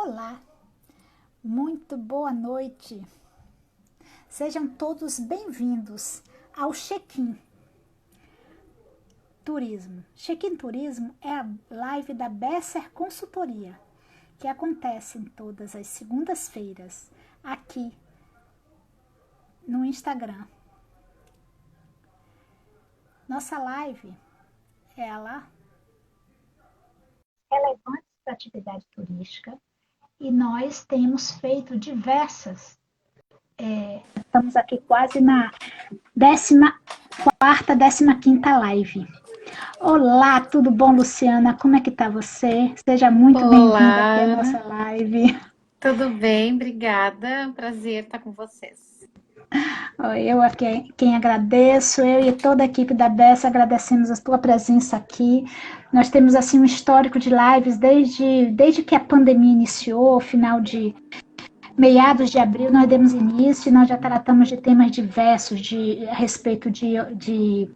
Olá, muito boa noite. Sejam todos bem-vindos ao Check-in Turismo. Check-in Turismo é a live da Besser Consultoria, que acontece em todas as segundas-feiras aqui no Instagram. Nossa live, ela é relevante para a atividade turística e nós temos feito diversas. Estamos aqui quase na 14ª, 15ª live. Olá, tudo bom, Luciana? Como é que tá você? Seja muito bem-vinda aqui à Olá, nossa live. tudo bem? Obrigada. É um prazer estar com vocês. Eu aqui, quem agradeço, eu e toda a equipe da Bessa agradecemos a tua presença aqui. Nós temos assim um histórico de lives desde que a pandemia iniciou, final de meados de abril, nós demos início e nós já tratamos de temas diversos a respeito de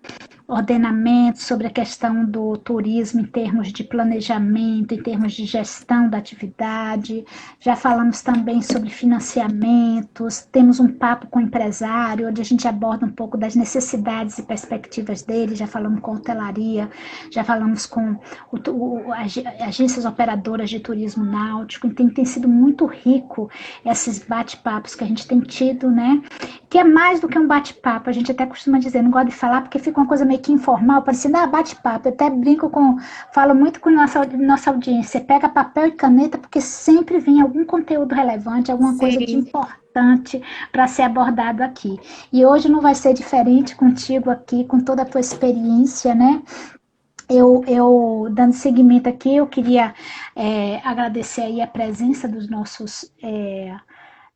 ordenamento, sobre a questão do turismo em termos de planejamento, em termos de gestão da atividade. Já falamos também sobre financiamentos, temos um papo com o empresário, onde a gente aborda um pouco das necessidades e perspectivas dele, já falamos com hotelaria, já falamos com agências operadoras de turismo náutico, então tem sido muito rico esses bate-papos que a gente tem tido, né? Que é mais do que um bate-papo, a gente até costuma dizer, não gosto de falar porque fica uma coisa meio que informal, parecendo, bate-papo. Eu até falo muito com nossa audiência, pega papel e caneta, porque sempre vem algum conteúdo relevante, alguma coisa de Sim, importante para ser abordado aqui. E hoje não vai ser diferente contigo aqui, com toda a tua experiência, né? Dando seguimento aqui, eu queria agradecer aí a presença dos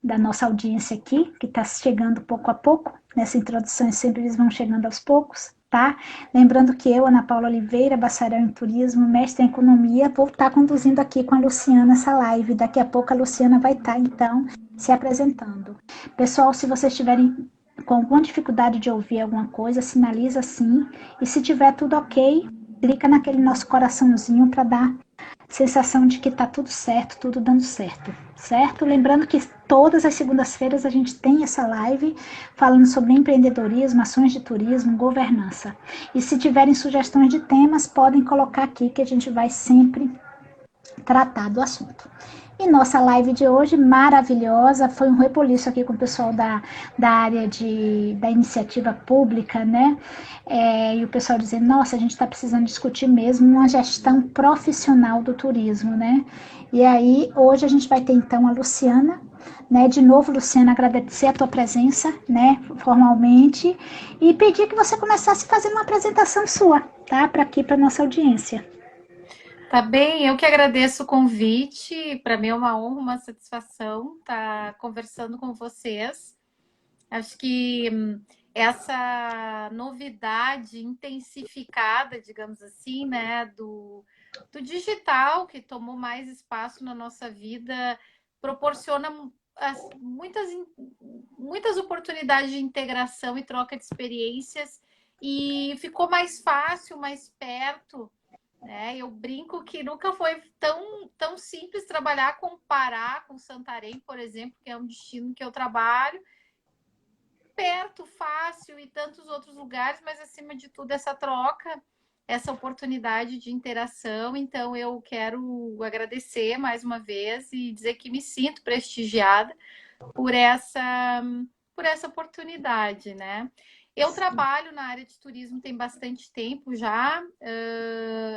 da nossa audiência aqui, que está chegando pouco a pouco. Nessa introdução, sempre eles vão chegando aos poucos, tá? Lembrando que eu, Ana Paula Oliveira, bacharel em turismo, mestre em economia, vou estar conduzindo aqui com a Luciana essa live. Daqui a pouco a Luciana vai estar, então, se apresentando. Pessoal, se vocês tiverem com alguma dificuldade de ouvir alguma coisa, sinaliza sim. E se tiver tudo ok, clica naquele nosso coraçãozinho para dar sensação de que está tudo certo, tudo dando certo, certo? Lembrando que todas as segundas-feiras a gente tem essa live falando sobre empreendedorismo, ações de turismo, governança. E se tiverem sugestões de temas, podem colocar aqui que a gente vai sempre tratar do assunto. E nossa live de hoje, maravilhosa, foi um rebuliço aqui com o pessoal da área da iniciativa pública, né? E o pessoal dizendo, nossa, a gente está precisando discutir mesmo uma gestão profissional do turismo, né? E aí, hoje a gente vai ter então a Luciana, né? De novo, Luciana, agradecer a tua presença, né? Formalmente, e pedir que você começasse fazendo uma apresentação sua, tá? Para aqui, para nossa audiência. tá bem. Eu que agradeço o convite. Para mim é uma honra, uma satisfação estar conversando com vocês. Acho que essa novidade intensificada, digamos assim, né, do digital, que tomou mais espaço na nossa vida, proporciona muitas, muitas oportunidades de integração e troca de experiências, e ficou mais fácil, mais perto, né? Eu brinco que nunca foi tão simples trabalhar com Pará, com Santarém, por exemplo, que é um destino que eu trabalho, perto, fácil, e tantos outros lugares, mas acima de tudo essa troca, essa oportunidade de interação. Então eu quero agradecer mais uma vez e dizer que me sinto prestigiada por essa oportunidade, né? Eu trabalho na área de turismo tem bastante tempo já,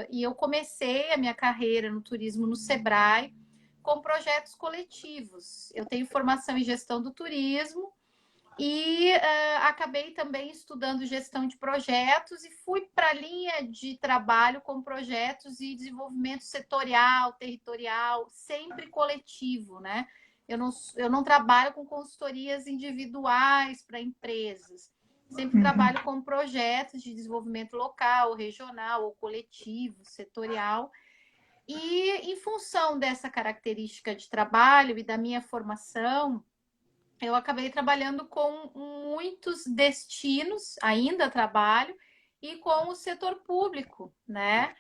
e eu comecei a minha carreira no turismo no Sebrae com projetos coletivos. Eu tenho formação em gestão do turismo e acabei também estudando gestão de projetos e fui para a linha de trabalho com projetos e desenvolvimento setorial, territorial, sempre coletivo, né? Eu não trabalho com consultorias individuais para empresas. Sempre Uhum. trabalho com projetos de desenvolvimento local, regional ou coletivo, setorial. E em função dessa característica de trabalho e da minha formação, eu acabei trabalhando com muitos destinos, ainda trabalho, e com o setor público, né?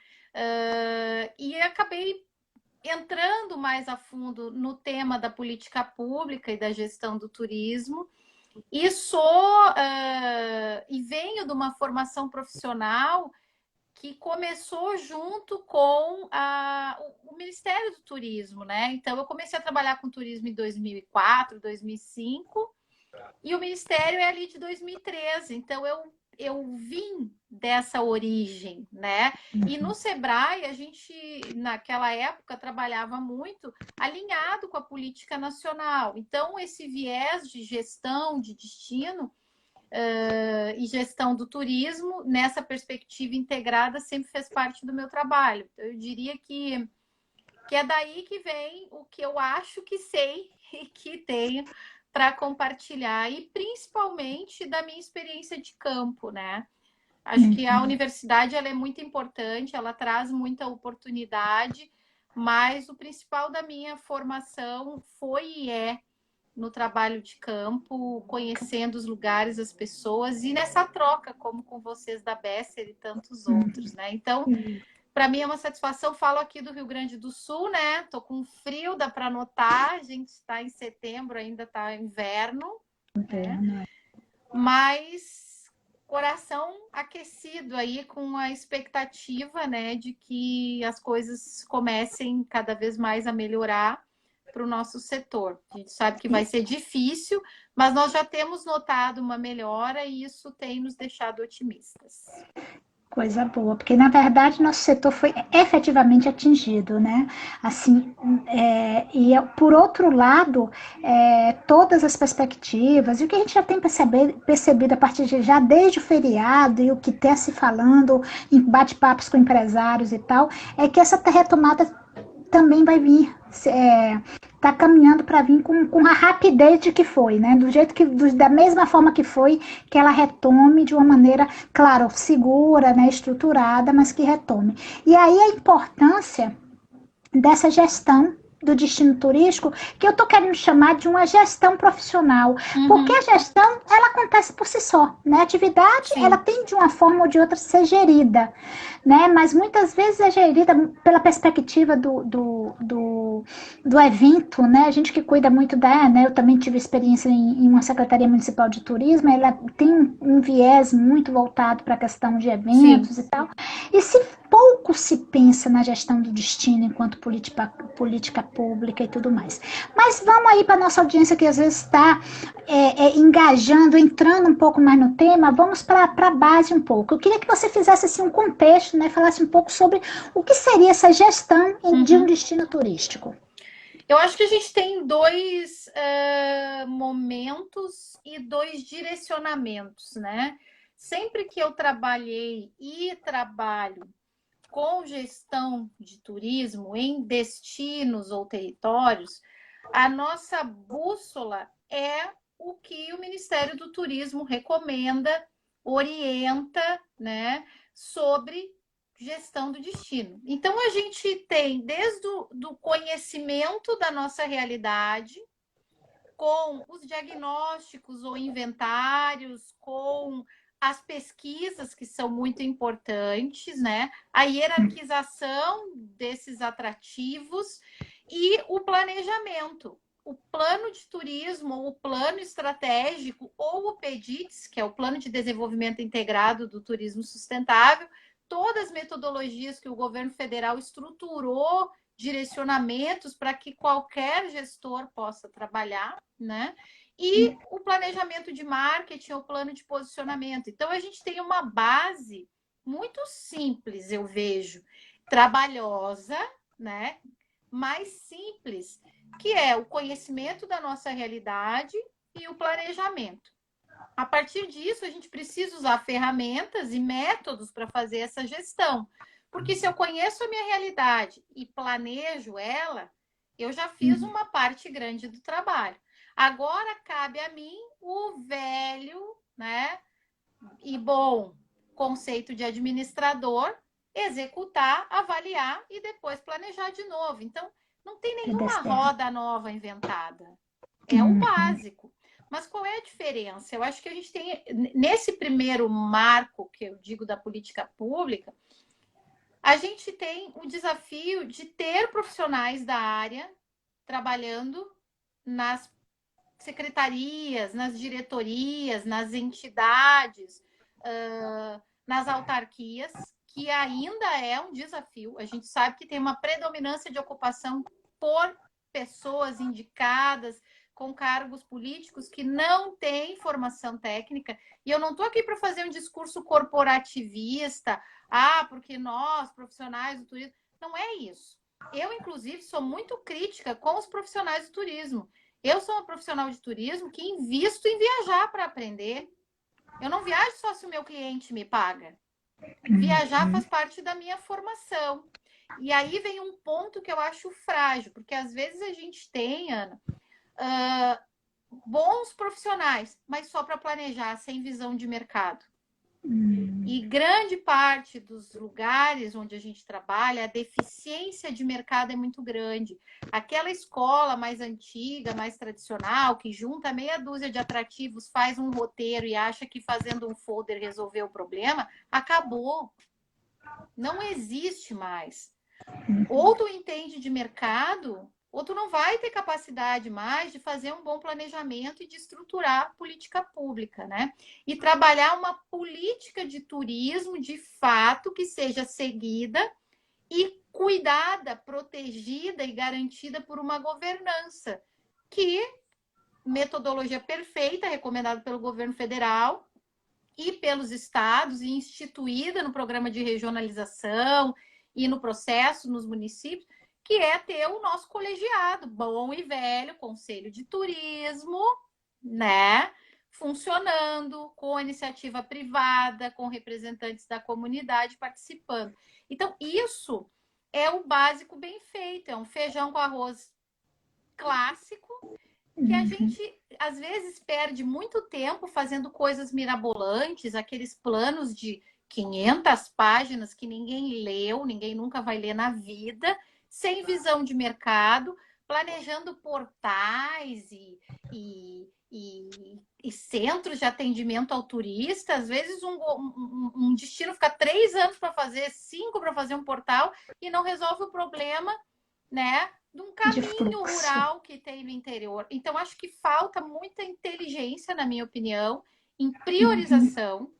E acabei entrando mais a fundo no tema da política pública e da gestão do turismo, e e venho de uma formação profissional que começou junto com o Ministério do Turismo, né? Então, eu comecei a trabalhar com turismo em 2004, 2005, e o Ministério é ali de 2013. Então, eu vim dessa origem, né? E no Sebrae, a gente, naquela época, trabalhava muito alinhado com a política nacional. Então, esse viés de gestão de destino e gestão do turismo, nessa perspectiva integrada, sempre fez parte do meu trabalho. Eu diria que é daí que vem o que eu acho que sei e que tenho para compartilhar, e principalmente da minha experiência de campo, né? Acho que a universidade ela é muito importante, ela traz muita oportunidade, mas o principal da minha formação foi e é no trabalho de campo, conhecendo os lugares, as pessoas, e nessa troca, como com vocês da Besser e tantos outros, né? Então, para mim é uma satisfação. Falo aqui do Rio Grande do Sul, né? Tô com frio, dá para notar. A gente está em setembro, ainda está inverno, né? Mas coração aquecido aí com a expectativa, né, de que as coisas comecem cada vez mais a melhorar para o nosso setor. A gente sabe que vai ser difícil, mas nós já temos notado uma melhora e isso tem nos deixado otimistas. Coisa boa, porque na verdade nosso setor foi efetivamente atingido, né? Assim, por outro lado, todas as perspectivas e o que a gente já tem percebido a partir de já desde o feriado e o que está se falando em bate-papos com empresários e tal, é que essa retomada também vai vir, está caminhando para vir com a rapidez de que foi, né? Do jeito que, da mesma forma que foi, que ela retome de uma maneira, claro, segura, né? Estruturada, mas que retome. E aí a importância dessa gestão do destino turístico, que eu estou querendo chamar de uma gestão profissional, porque a gestão, ela acontece por si só, né? A atividade, Sim. ela tem de uma forma ou de outra ser gerida, né? Mas muitas vezes é gerida pela perspectiva do evento, né? A gente que cuida muito né? Eu também tive experiência em uma Secretaria Municipal de Turismo, ela tem um viés muito voltado para a questão de eventos e tal, e se pouco se pensa na gestão do destino enquanto política pública e tudo mais. Mas vamos aí para a nossa audiência que às vezes está engajando, entrando um pouco mais no tema, vamos para a base um pouco. Eu queria que você fizesse assim, um contexto, né, falasse um pouco sobre o que seria essa gestão de um destino turístico. Eu acho que a gente tem dois momentos e dois direcionamentos, né? Sempre que eu trabalhei e trabalho com gestão de turismo em destinos ou territórios, a nossa bússola é o que o Ministério do Turismo recomenda, orienta, né, sobre gestão do destino. Então, a gente tem desde o conhecimento da nossa realidade, com os diagnósticos ou inventários, com as pesquisas que são muito importantes, né? A hierarquização desses atrativos e o planejamento. O plano de turismo, o plano estratégico ou o PEDITS, que é o Plano de Desenvolvimento Integrado do Turismo Sustentável, todas as metodologias que o governo federal estruturou, direcionamentos para que qualquer gestor possa trabalhar, né? E o planejamento de marketing, o plano de posicionamento. Então, a gente tem uma base muito simples, eu vejo, trabalhosa, né? Mais simples, que é o conhecimento da nossa realidade e o planejamento. A partir disso, a gente precisa usar ferramentas e métodos para fazer essa gestão. Porque se eu conheço a minha realidade e planejo ela, eu já fiz uma parte grande do trabalho. Agora cabe a mim o velho, né, e bom conceito de administrador, executar, avaliar e depois planejar de novo. Então, não tem nenhuma roda nova inventada. É o básico. Mas qual é a diferença? Eu acho que a gente tem, nesse primeiro marco que eu digo da política pública, A gente tem o desafio de ter profissionais da área trabalhando nas secretarias, nas diretorias, nas entidades, nas autarquias, que ainda é um desafio. A gente sabe que tem uma predominância de ocupação por pessoas indicadas com cargos políticos que não têm formação técnica. E eu não estou aqui para fazer um discurso corporativista, porque nós, profissionais do turismo, não é isso. Eu, inclusive, sou muito crítica com os profissionais do turismo. Eu sou uma profissional de turismo que invisto em viajar para aprender. Eu não viajo só se o meu cliente me paga. Viajar faz parte da minha formação. E aí vem um ponto que eu acho frágil, porque às vezes a gente tem, Ana, bons profissionais, mas só para planejar, sem visão de mercado. E grande parte dos lugares onde a gente trabalha, a deficiência de mercado é muito grande. Aquela escola mais antiga, mais tradicional, que junta meia dúzia de atrativos, faz um roteiro e acha que fazendo um folder resolveu o problema, acabou. Não existe mais. Ou tu entende de mercado, ou tu não vai ter capacidade mais de fazer um bom planejamento e de estruturar a política pública, né? E trabalhar uma política de turismo, de fato, que seja seguida e cuidada, protegida e garantida por uma governança, que metodologia perfeita, recomendada pelo governo federal e pelos estados, e instituída no programa de regionalização e no processo nos municípios, que é ter o nosso colegiado, bom e velho, Conselho de Turismo, né? Funcionando, com iniciativa privada, com representantes da comunidade participando. Então, isso é o básico bem feito, é um feijão com arroz clássico, que a gente, às vezes, perde muito tempo fazendo coisas mirabolantes, aqueles planos de 500 páginas que ninguém leu, ninguém nunca vai ler na vida, sem visão de mercado, planejando portais e centros de atendimento ao turista. Às vezes, um destino fica 3 anos para fazer, 5 para fazer um portal e não resolve o problema, né? De um caminho rural que tem no interior. Então, acho que falta muita inteligência, na minha opinião, em priorização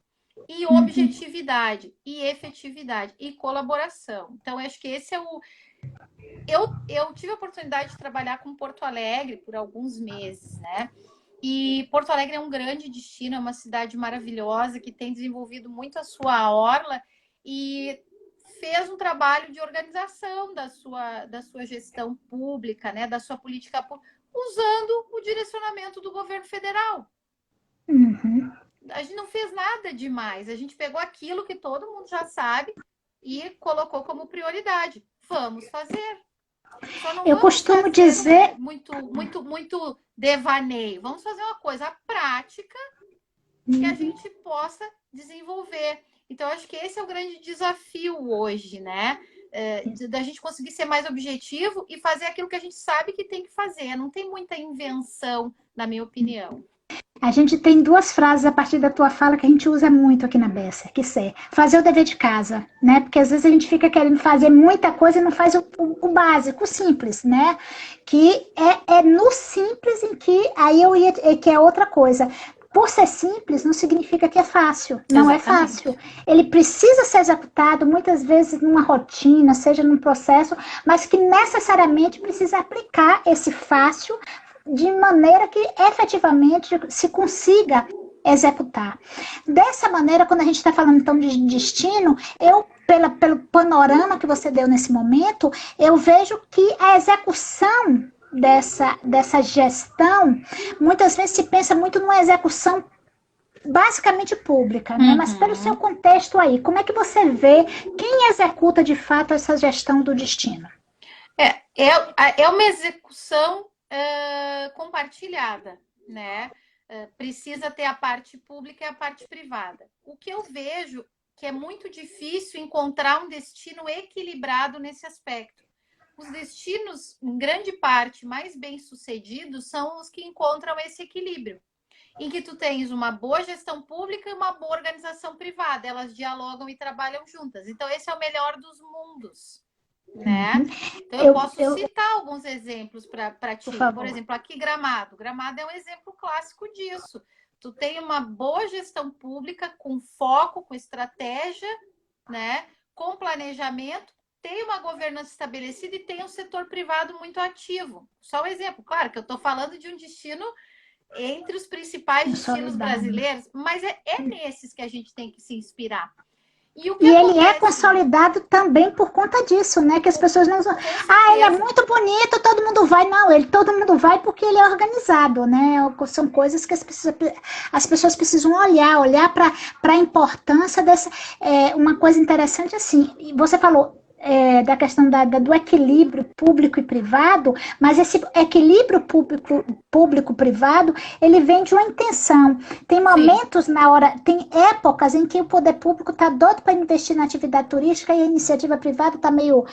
e objetividade, e efetividade, e colaboração. Então, acho que esse é o... Eu tive a oportunidade de trabalhar com Porto Alegre por alguns meses, né? E Porto Alegre é um grande destino, é uma cidade maravilhosa que tem desenvolvido muito a sua orla e fez um trabalho de organização da sua gestão pública, né, da sua política pública, usando o direcionamento do governo federal. A gente não fez nada demais, a gente pegou aquilo que todo mundo já sabe e colocou como prioridade. Vamos fazer. Só não eu costumo dizer muito devaneio. Vamos fazer uma coisa prática que a gente possa desenvolver. Então, acho que esse é o grande desafio hoje, né? Da gente conseguir ser mais objetivo e fazer aquilo que a gente sabe que tem que fazer. Não tem muita invenção, na minha opinião. A gente tem 2 frases a partir da tua fala que a gente usa muito aqui na Besser, que é fazer o dever de casa, né? Porque às vezes a gente fica querendo fazer muita coisa e não faz o básico, o simples, né? Que é no simples em que aí que é outra coisa. Por ser simples, não significa que é fácil. Não é fácil. Ele precisa ser executado, muitas vezes, numa rotina, seja num processo, mas que necessariamente precisa aplicar esse fácil de maneira que efetivamente se consiga executar. Dessa maneira, quando a gente está falando então de destino, pelo panorama que você deu nesse momento, eu vejo que a execução dessa gestão, muitas vezes se pensa muito numa execução basicamente pública, né? Mas pelo seu contexto aí, como é que você vê quem executa de fato essa gestão do destino? É uma execução compartilhada, né? Precisa ter a parte pública e a parte privada. O que eu vejo que é muito difícil encontrar um destino equilibrado nesse aspecto. Os destinos, em grande parte, mais bem-sucedidos são os que encontram esse equilíbrio. em que tu tens uma boa gestão pública e uma boa organização privada. Elas dialogam e trabalham juntas. Então, esse é o melhor dos mundos, né? Então, eu posso citar alguns exemplos para ti. Por exemplo, aqui Gramado. Gramado é um exemplo clássico disso. Tu tem uma boa gestão pública com foco, com estratégia, né? Com planejamento, tem uma governança estabelecida e tem um setor privado muito ativo. Só um exemplo, claro que eu estou falando de um destino entre os principais destinos brasileiros, mas é nesses que a gente tem que se inspirar. E ele é consolidado também por conta disso, né? Que as pessoas não... ele é muito bonito, todo mundo vai. Não, todo mundo vai porque ele é organizado, né? São coisas que as pessoas precisam olhar para a importância dessa... uma coisa interessante assim, você falou... da questão do equilíbrio público e privado, mas esse equilíbrio público-privado, ele vem de uma intenção. Tem momentos tem épocas em que o poder público está doido para investir na atividade turística e a iniciativa privada está meio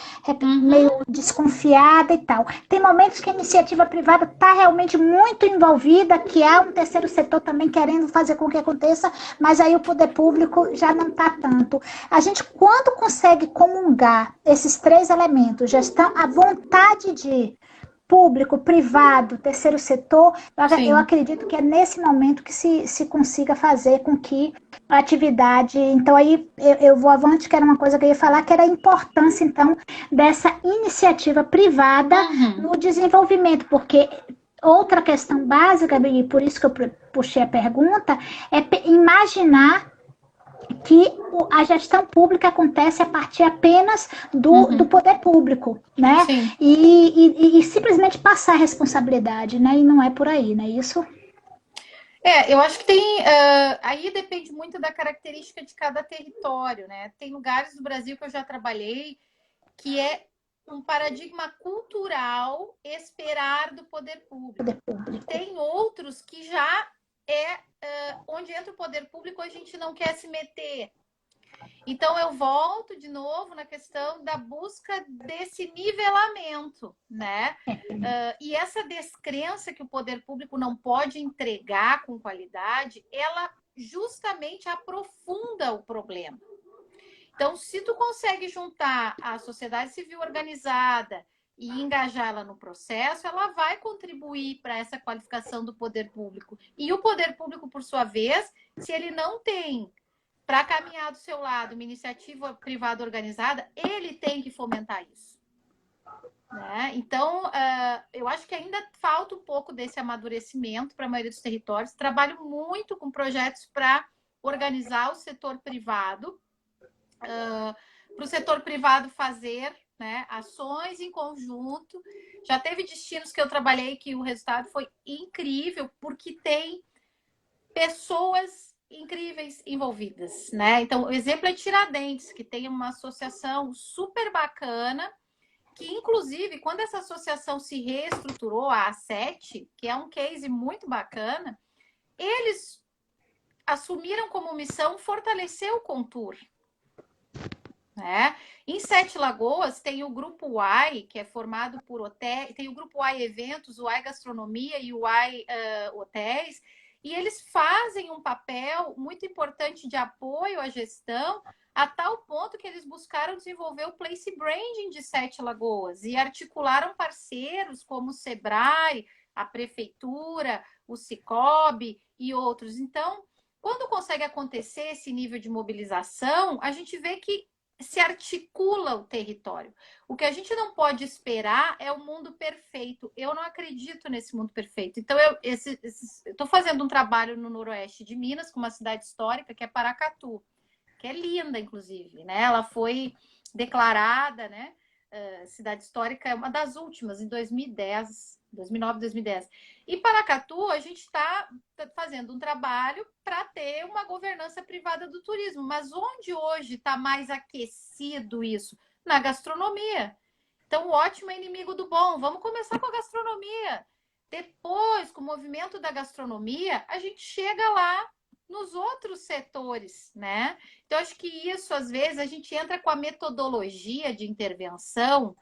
desconfiada e tal. Tem momentos que a iniciativa privada está realmente muito envolvida, que há um terceiro setor também querendo fazer com que aconteça, mas aí o poder público já não está tanto. A gente, quando consegue comungar esses três elementos, gestão, a vontade de público, privado, terceiro setor, eu acredito que é nesse momento que se consiga fazer com que a atividade... Então, aí eu vou avante, que era uma coisa que eu ia falar, que era a importância, então, dessa iniciativa privada no desenvolvimento, porque outra questão básica, e por isso que eu puxei a pergunta, é imaginar que a gestão pública acontece a partir apenas do poder público, né? E simplesmente passar a responsabilidade, né? E não é por aí, não é isso? Eu acho que tem... aí depende muito da característica de cada território, né? Tem lugares do Brasil que eu já trabalhei que é um paradigma cultural esperar do poder público. Tem outros que já onde entra o poder público, a gente não quer se meter. Então, eu volto de novo na questão da busca desse nivelamento, né? E essa descrença que o poder público não pode entregar com qualidade, ela justamente aprofunda o problema. Então, se tu consegue juntar a sociedade civil organizada e engajá-la no processo, ela vai contribuir para essa qualificação do poder público. E o poder público, por sua vez, se ele não tem para caminhar do seu lado uma iniciativa privada organizada, ele tem que fomentar isso. Né? Então, eu acho que ainda falta um pouco desse amadurecimento para a maioria dos territórios. Trabalho muito com projetos para organizar o setor privado, para o setor privado fazer, né, ações em conjunto. Já teve destinos que eu trabalhei que o resultado foi incrível, porque tem pessoas incríveis envolvidas, né? Então, o exemplo é Tiradentes, que tem uma associação super bacana, que, inclusive, quando essa associação se reestruturou, a A7, que é um case muito bacana, eles assumiram como missão fortalecer o Contour. Né? Em Sete Lagoas tem o Grupo Y, que é formado por hotéis, tem o Grupo Y Eventos, o Y Gastronomia e o Y Hotéis, e eles fazem um papel muito importante de apoio à gestão, a tal ponto que eles buscaram desenvolver o Place Branding de Sete Lagoas e articularam parceiros como o Sebrae, a Prefeitura, o Sicob e outros. Então, quando consegue acontecer esse nível de mobilização, a gente vê que se articula o território. O que a gente não pode esperar é o mundo perfeito. Eu não acredito nesse mundo perfeito. Então, eu estou fazendo um trabalho no noroeste de Minas, com uma cidade histórica, que é Paracatu, que é linda, inclusive. Né? Ela foi declarada, né? Cidade histórica, é uma das últimas, em 2010, 2009, 2010. E Paracatu, a gente está fazendo um trabalho para ter uma governança privada do turismo. Mas onde hoje está mais aquecido isso? Na gastronomia. Então, o ótimo é inimigo do bom. Vamos começar com a gastronomia. Depois, com o movimento da gastronomia, a gente chega lá nos outros setores, né? Então, acho que isso, às vezes, a gente entra com a metodologia de intervenção,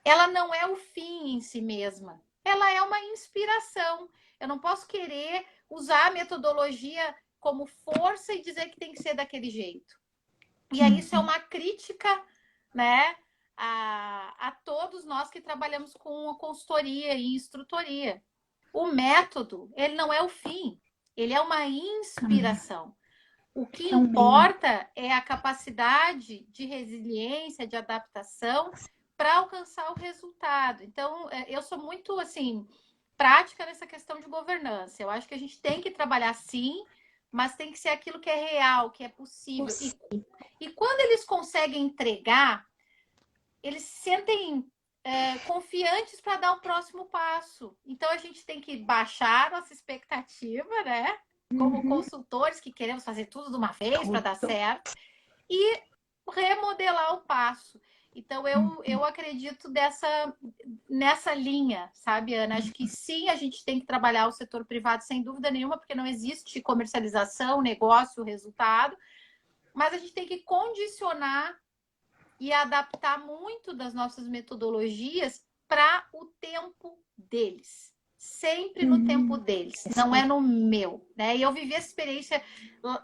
ela não é o fim em si mesma, ela é uma inspiração. Eu não posso querer usar a metodologia como força e dizer que tem que ser daquele jeito. E aí isso é uma crítica, né, a todos nós que trabalhamos com consultoria e instrutoria. O método, ele não é o fim, ele é uma inspiração. O que importa é a capacidade de resiliência, de adaptação para alcançar o resultado. Então, eu sou muito, assim, prática nessa questão de governança. Eu acho que a gente tem que trabalhar sim, mas tem que ser aquilo que é real, que é possível. E quando eles conseguem entregar, eles se sentem confiantes para dar o próximo passo. Então, a gente tem que baixar nossa expectativa, né? Como consultores que queremos fazer tudo de uma vez para dar certo, e remodelar o passo. Então, eu acredito nessa linha, sabe, Ana? Acho que sim, a gente tem que trabalhar o setor privado, sem dúvida nenhuma, porque não existe comercialização, negócio, resultado, mas a gente tem que condicionar e adaptar muito das nossas metodologias para o tempo deles. Sempre no tempo deles, não é no meu, né? E eu vivi essa experiência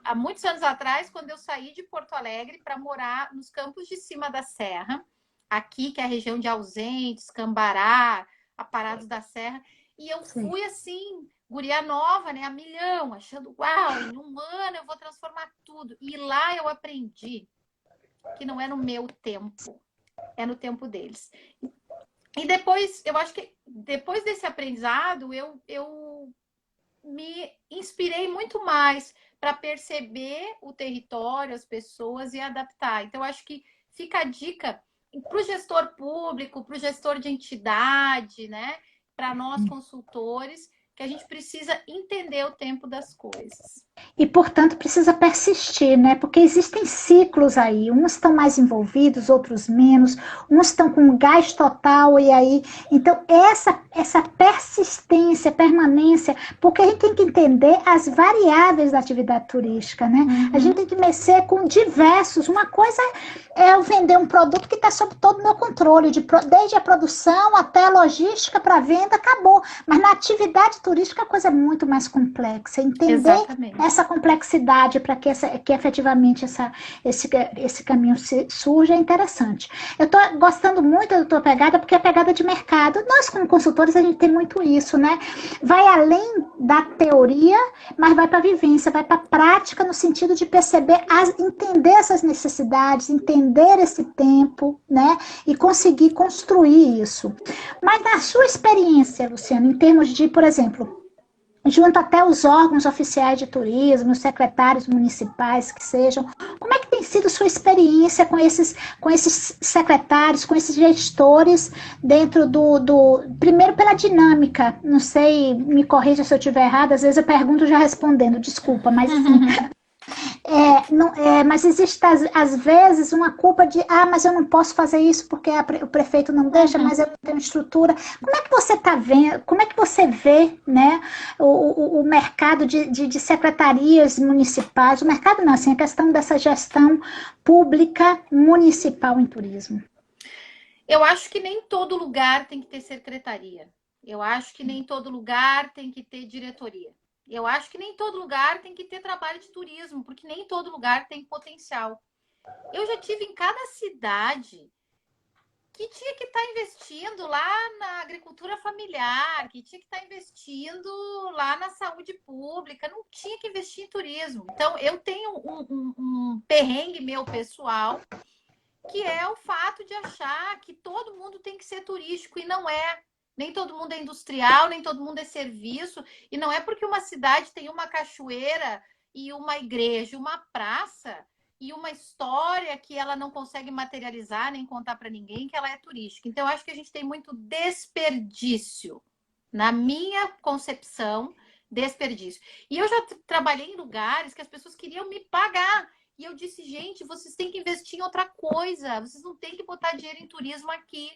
há muitos anos atrás, quando eu saí de Porto Alegre para morar nos campos de cima da serra, aqui, que é a região de Ausentes, Cambará, Aparados da Serra, e eu fui assim, guria nova, né? A milhão, achando, uau, em um ano eu vou transformar tudo. E lá eu aprendi que não é no meu tempo, é no tempo deles. E depois, eu acho que depois desse aprendizado, eu me inspirei muito mais para perceber o território, as pessoas e adaptar. Então, acho que fica a dica para o gestor público, para o gestor de entidade, né? Para nós consultores, que a gente precisa entender o tempo das coisas. E, portanto, precisa persistir, né? Porque existem ciclos aí. Uns estão mais envolvidos, outros menos. Uns estão com gás total e aí... Então, essa persistência, permanência, porque a gente tem que entender as variáveis da atividade turística, né? A gente tem que mexer com diversos. Uma coisa é eu vender um produto que está sob todo o meu controle, desde a produção até a logística para a venda, acabou. Mas na atividade turística a coisa é muito mais complexa. Entender essa complexidade para que efetivamente esse caminho surja é interessante. Eu estou gostando muito da tua pegada, porque é a pegada de mercado. Nós, como consultores, a gente tem muito isso, né? Vai além da teoria, mas vai para a vivência, vai para a prática, no sentido de perceber, entender essas necessidades, entender esse tempo, né? E conseguir construir isso. Mas na sua experiência, Luciana, em termos de, por exemplo, junto até os órgãos oficiais de turismo, os secretários municipais que sejam, como é que tem sido sua experiência com esses secretários, com esses gestores dentro primeiro pela dinâmica, não sei, me corrija se eu estiver errada, às vezes eu pergunto já respondendo, desculpa, mas mas existe às vezes uma culpa de, mas eu não posso fazer isso porque o prefeito não deixa, mas eu não tenho estrutura. Como é que você está vendo, como é que você vê, né, o mercado de secretarias municipais, o mercado não, assim, a questão dessa gestão pública municipal em turismo? Eu acho que nem todo lugar tem que ter secretaria. Eu acho que nem todo lugar tem que ter diretoria. Eu acho que nem todo lugar tem que ter trabalho de turismo, porque nem todo lugar tem potencial. Eu já tive em cada cidade que tinha que estar investindo lá na agricultura familiar, que tinha que estar investindo lá na saúde pública, não tinha que investir em turismo. Então, eu tenho um perrengue meu pessoal, que é o fato de achar que todo mundo tem que ser turístico, e não é. Nem todo mundo é industrial, nem todo mundo é serviço, e não é porque uma cidade tem uma cachoeira e uma igreja, uma praça e uma história que ela não consegue materializar nem contar para ninguém que ela é turística. Então, eu acho que a gente tem muito desperdício. Na minha concepção, desperdício. E eu já trabalhei em lugares que as pessoas queriam me pagar. E eu disse, gente, vocês têm que investir em outra coisa. Vocês não têm que botar dinheiro em turismo aqui.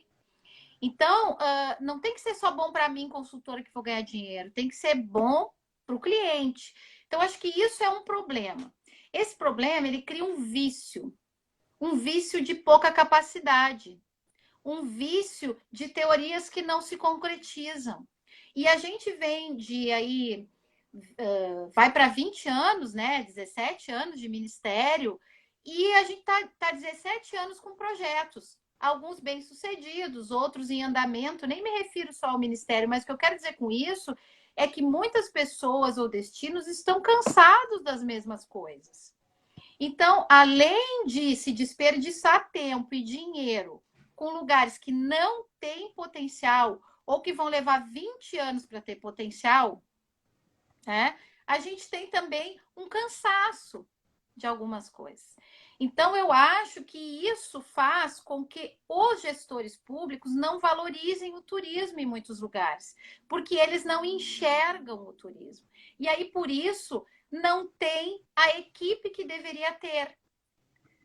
Então, não tem que ser só bom para mim, consultora, que vou ganhar dinheiro. Tem que ser bom para o cliente. Então, acho que isso é um problema. Esse problema, ele cria um vício de pouca capacidade, um vício de teorias que não se concretizam. E a gente vende aí vai para 20 anos, né? 17 anos de ministério, e a gente está 17 anos com projetos. Alguns bem-sucedidos, outros em andamento. Nem me refiro só ao ministério, mas o que eu quero dizer com isso é que muitas pessoas ou destinos estão cansados das mesmas coisas. Então, além de se desperdiçar tempo e dinheiro com lugares que não têm potencial ou que vão levar 20 anos para ter potencial, né? A gente tem também um cansaço de algumas coisas. Então, eu acho que isso faz com que os gestores públicos não valorizem o turismo em muitos lugares, porque eles não enxergam o turismo. E aí, por isso, não tem a equipe que deveria ter,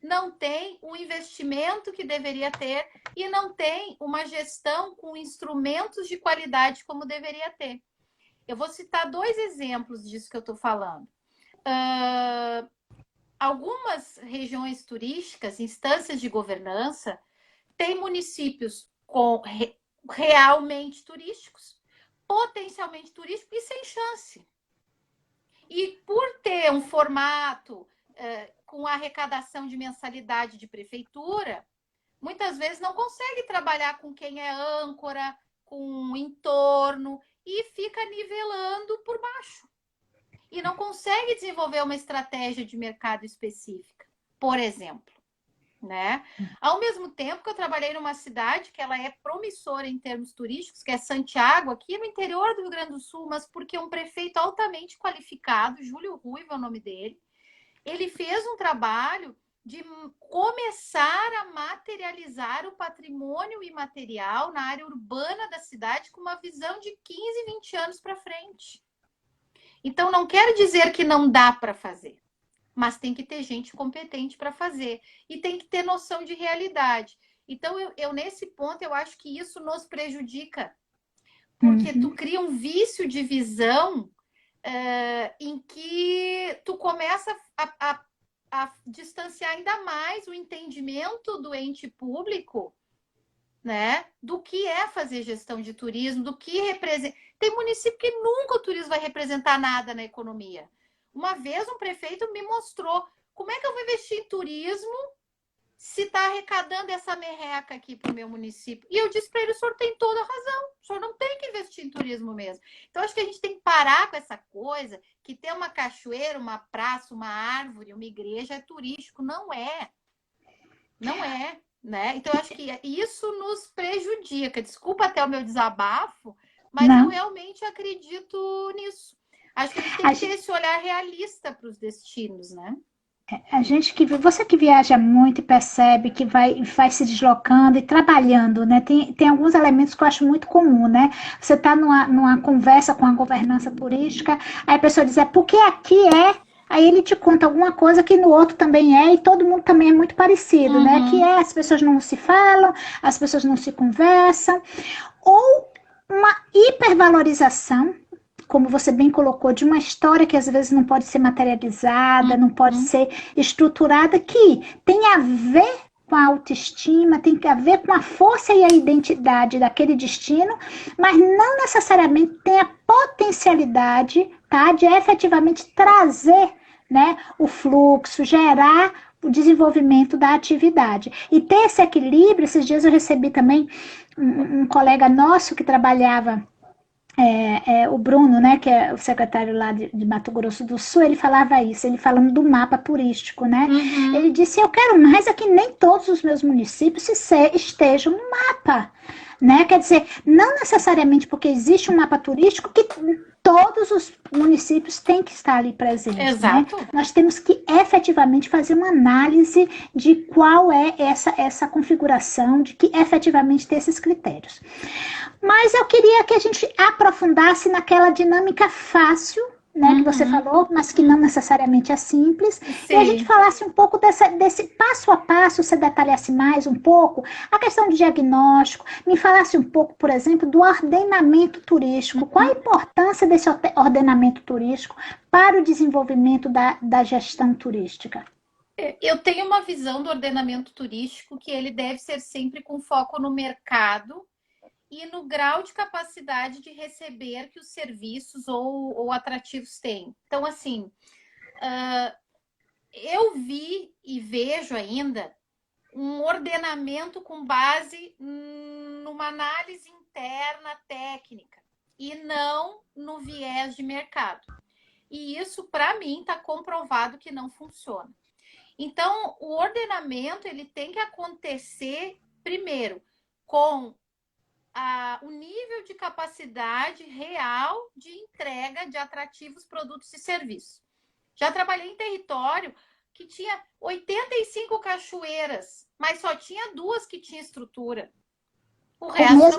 não tem o investimento que deveria ter e não tem uma gestão com instrumentos de qualidade como deveria ter. Eu vou citar 2 exemplos disso que eu estou falando. Algumas regiões turísticas, instâncias de governança, têm municípios realmente turísticos, potencialmente turísticos e sem chance. E por ter um formato com arrecadação de mensalidade de prefeitura, muitas vezes não consegue trabalhar com quem é âncora, com o entorno, e fica nivelando por baixo. E não consegue desenvolver uma estratégia de mercado específica, por exemplo. Né? Ao mesmo tempo que eu trabalhei numa cidade que ela é promissora em termos turísticos, que é Santiago, aqui no interior do Rio Grande do Sul, mas porque um prefeito altamente qualificado, Júlio Ruivo é o nome dele, ele fez um trabalho de começar a materializar o patrimônio imaterial na área urbana da cidade com uma visão de 15, 20 anos para frente. Então, não quero dizer que não dá para fazer, mas tem que ter gente competente para fazer e tem que ter noção de realidade. Então, eu nesse ponto, eu acho que isso nos prejudica, porque tu cria um vício de visão em que tu começa a distanciar ainda mais o entendimento do ente público, né, do que é fazer gestão de turismo, do que representa. Tem município que nunca o turismo vai representar nada na economia. Uma vez um prefeito me mostrou como é que eu vou investir em turismo se está arrecadando essa merreca aqui para o meu município. E eu disse para ele, o senhor tem toda a razão, o senhor não tem que investir em turismo mesmo. Então, acho que a gente tem que parar com essa coisa que ter uma cachoeira, uma praça, uma árvore, uma igreja é turístico. Não é. Não é. Né? Então, eu acho que isso nos prejudica. Desculpa até o meu desabafo, mas eu realmente acredito nisso. Acho que a gente tem que ter esse olhar realista para os destinos, né? A gente você que viaja muito e percebe que vai se deslocando e trabalhando, né? Tem alguns elementos que eu acho muito comum, né? Você está numa conversa com a governança turística, aí a pessoa diz, porque aqui é. Aí ele te conta alguma coisa que no outro também é, e todo mundo também é muito parecido, né? Que as pessoas não se falam, as pessoas não se conversam, ou uma hipervalorização, como você bem colocou, de uma história que às vezes não pode ser materializada, não pode ser estruturada, que tem a ver com a autoestima, tem a ver com a força e a identidade daquele destino, mas não necessariamente tem a potencialidade, tá, de efetivamente trazer, né, o fluxo, gerar o desenvolvimento da atividade. E ter esse equilíbrio, esses dias eu recebi também um colega nosso que trabalhava, o Bruno, né, que é o secretário lá de Mato Grosso do Sul, ele falava isso, ele falando do mapa turístico, né? Ele disse, eu quero mais é que nem todos os meus municípios estejam no mapa, né? Quer dizer, não necessariamente porque existe um mapa turístico que todos os municípios têm que estar ali presentes. Exato. Né? Nós temos que efetivamente fazer uma análise de qual é essa configuração, de que efetivamente ter esses critérios. Mas eu queria que a gente aprofundasse naquela dinâmica fácil, né, que você falou, mas que não necessariamente é simples. Sim. E a gente falasse um pouco desse passo a passo, você detalhasse mais um pouco a questão do diagnóstico, me falasse um pouco, por exemplo, do ordenamento turístico. Qual a importância desse ordenamento turístico para o desenvolvimento da gestão turística? Eu tenho uma visão do ordenamento turístico que ele deve ser sempre com foco no mercado e no grau de capacidade de receber que os serviços ou atrativos têm. Então, assim, eu vi e vejo ainda um ordenamento com base numa análise interna técnica e não no viés de mercado. E isso, para mim, está comprovado que não funciona. Então, o ordenamento ele tem que acontecer primeiro com o nível de capacidade real de entrega de atrativos, produtos e serviços. Já trabalhei em território que tinha 85 cachoeiras, mas só tinha 2 que tinham estrutura. O resto não tinha.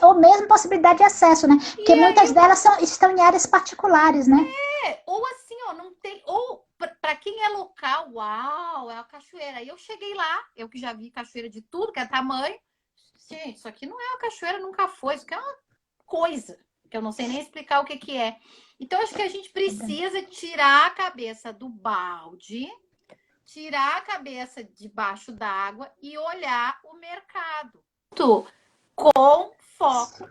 Ou mesmo possibilidade de acesso, né? Porque muitas delas estão em áreas particulares, né? Ou assim, ó, não tem. Ou para quem é local, uau, é a cachoeira. Aí eu cheguei lá, eu que já vi cachoeira de tudo, que é tamanho. Gente, isso aqui não é uma cachoeira, nunca foi. Isso aqui é uma coisa que eu não sei nem explicar o que que é. Então, acho que a gente precisa tirar a cabeça do balde, tirar a cabeça debaixo d'água e olhar o mercado com foco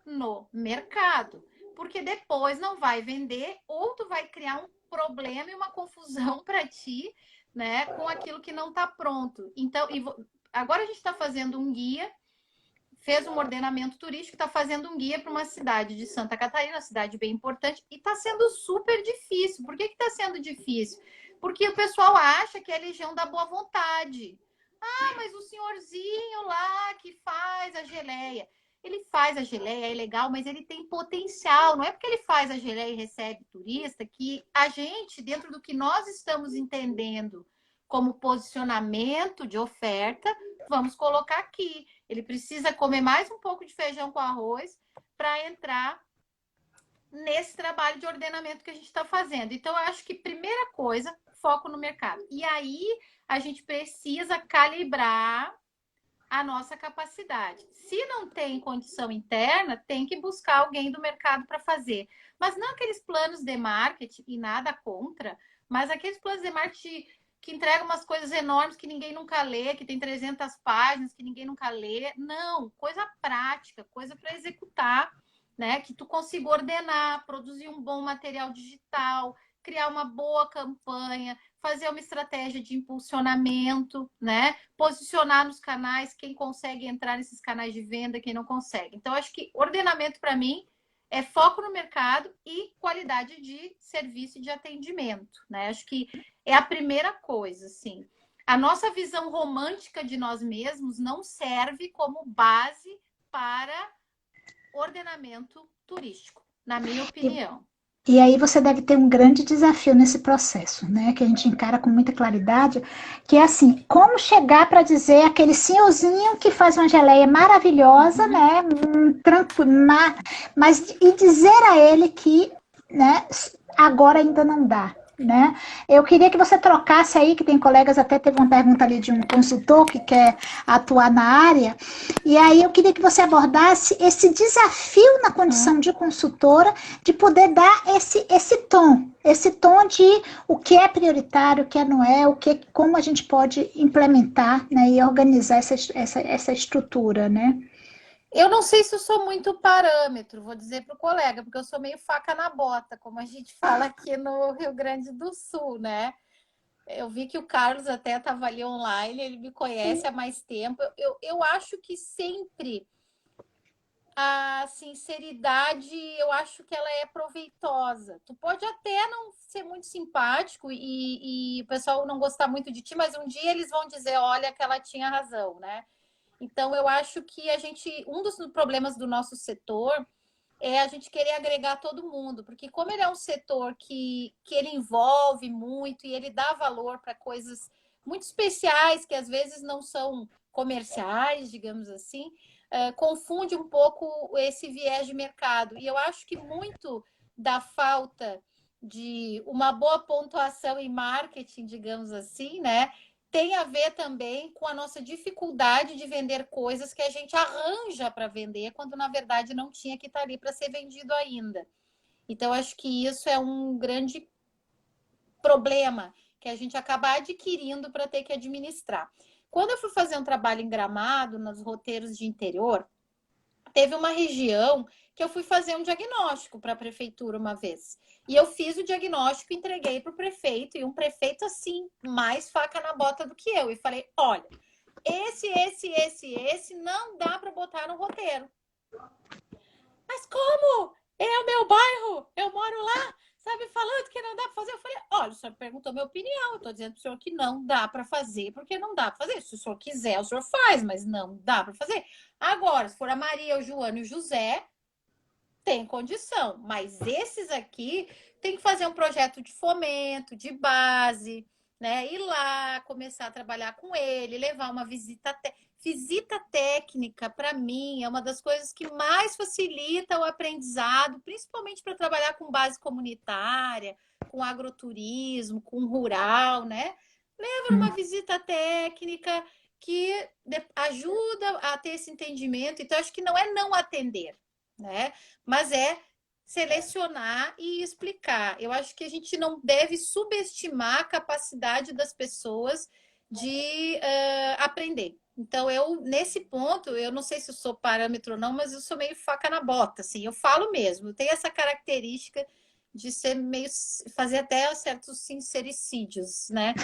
no mercado. Porque depois não vai vender ou tu vai criar um problema e uma confusão para ti, né, com aquilo que não está pronto. Então, agora a gente está fazendo um guia, fez um ordenamento turístico, está fazendo um guia para uma cidade de Santa Catarina, uma cidade bem importante, e está sendo super difícil. Por que está sendo difícil? Porque o pessoal acha que é a legião da boa vontade. Ah, mas o senhorzinho lá que faz a geleia. Ele faz a geleia, é legal, mas ele tem potencial. Não é porque ele faz a geleia e recebe turista que a gente, dentro do que nós estamos entendendo como posicionamento de oferta, vamos colocar aqui. Ele precisa comer mais um pouco de feijão com arroz para entrar nesse trabalho de ordenamento que a gente está fazendo. Então, eu acho que primeira coisa, foco no mercado. E aí, a gente precisa calibrar a nossa capacidade. Se não tem condição interna, tem que buscar alguém do mercado para fazer. Mas não aqueles planos de marketing, e nada contra, mas aqueles planos de marketing que entregam umas coisas enormes que ninguém nunca lê, que tem 300 páginas que ninguém nunca lê. Não, coisa prática, coisa para executar, né? Que tu consiga ordenar, produzir um bom material digital, criar uma boa campanha, fazer uma estratégia de impulsionamento, né? Posicionar nos canais, quem consegue entrar nesses canais de venda, quem não consegue. Então, acho que ordenamento, para mim, é foco no mercado e qualidade de serviço e de atendimento, né? Acho que é a primeira coisa, assim. A nossa visão romântica de nós mesmos não serve como base para ordenamento turístico, na minha opinião. E aí você deve ter um grande desafio nesse processo, né? Que a gente encara com muita claridade, que é assim, como chegar para dizer aquele senhorzinho que faz uma geleia maravilhosa, né? Mas e dizer a ele que, né, agora ainda não dá. Né? Eu queria que você trocasse aí, que tem colegas, até teve uma pergunta ali de um consultor que quer atuar na área, e aí eu queria que você abordasse esse desafio na condição de consultora, de poder dar esse tom de o que é prioritário, o que não é, como a gente pode implementar, né, e organizar essa estrutura, né? Eu não sei se eu sou muito parâmetro, vou dizer para o colega, porque eu sou meio faca na bota, como a gente fala aqui no Rio Grande do Sul, né? Eu vi que o Carlos até estava ali online, ele me conhece há mais tempo. Eu acho que sempre a sinceridade, eu acho que ela é proveitosa. Tu pode até não ser muito simpático e o pessoal não gostar muito de ti, mas um dia eles vão dizer, olha, que ela tinha razão, né? Então, eu acho que um dos problemas do nosso setor é a gente querer agregar todo mundo, porque como ele é um setor que ele envolve muito e ele dá valor para coisas muito especiais, que às vezes não são comerciais, digamos assim, confunde um pouco esse viés de mercado. E eu acho que muito da falta de uma boa pontuação em marketing, digamos assim, né? Tem a ver também com a nossa dificuldade de vender coisas que a gente arranja para vender, quando na verdade não tinha que estar ali para ser vendido ainda. Então, acho que isso é um grande problema que a gente acaba adquirindo para ter que administrar. Quando eu fui fazer um trabalho em Gramado, nos roteiros de interior, teve uma região que eu fui fazer um diagnóstico para a prefeitura uma vez. E eu fiz o diagnóstico, entreguei para o prefeito, e um prefeito assim, mais faca na bota do que eu. E falei, olha, esse não dá para botar no roteiro. Mas como? É o meu bairro, eu moro lá, sabe, falando que não dá para fazer. Eu falei, olha, o senhor perguntou minha opinião, eu estou dizendo para o senhor que não dá para fazer, porque não dá para fazer. Se o senhor quiser, o senhor faz, mas não dá para fazer. Agora, se for a Maria, o Joano e o José, tem condição. Mas esses aqui tem que fazer um projeto de fomento, de base, né? Ir lá, começar a trabalhar com ele, levar uma visita técnica, para mim, é uma das coisas que mais facilita o aprendizado, principalmente para trabalhar com base comunitária, com agroturismo, com rural, né? Leva uma visita técnica que ajuda a ter esse entendimento. Então, acho que não é não atender, né? Mas é selecionar e explicar. Eu acho que a gente não deve subestimar a capacidade das pessoas de aprender. Então, nesse ponto, eu não sei se eu sou parâmetro ou não, mas eu sou meio faca na bota, assim, eu falo mesmo, eu tenho essa característica de ser meio, fazer até certos sincericídios, né,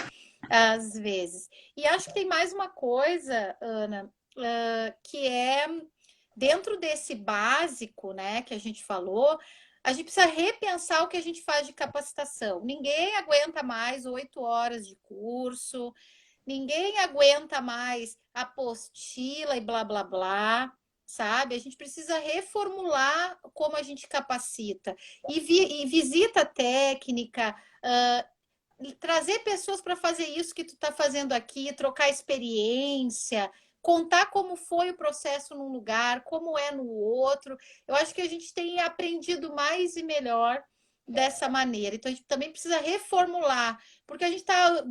às vezes. E acho que tem mais uma coisa, Ana, que é, dentro desse básico, né, que a gente falou, a gente precisa repensar o que a gente faz de capacitação. Ninguém aguenta mais 8 horas de curso, ninguém aguenta mais apostila e blá, blá, blá, sabe? A gente precisa reformular como a gente capacita. E visita técnica, trazer pessoas para fazer isso que tu está fazendo aqui, trocar experiência, contar como foi o processo num lugar, como é no outro. Eu acho que a gente tem aprendido mais e melhor dessa maneira. Então, a gente também precisa reformular, porque a gente está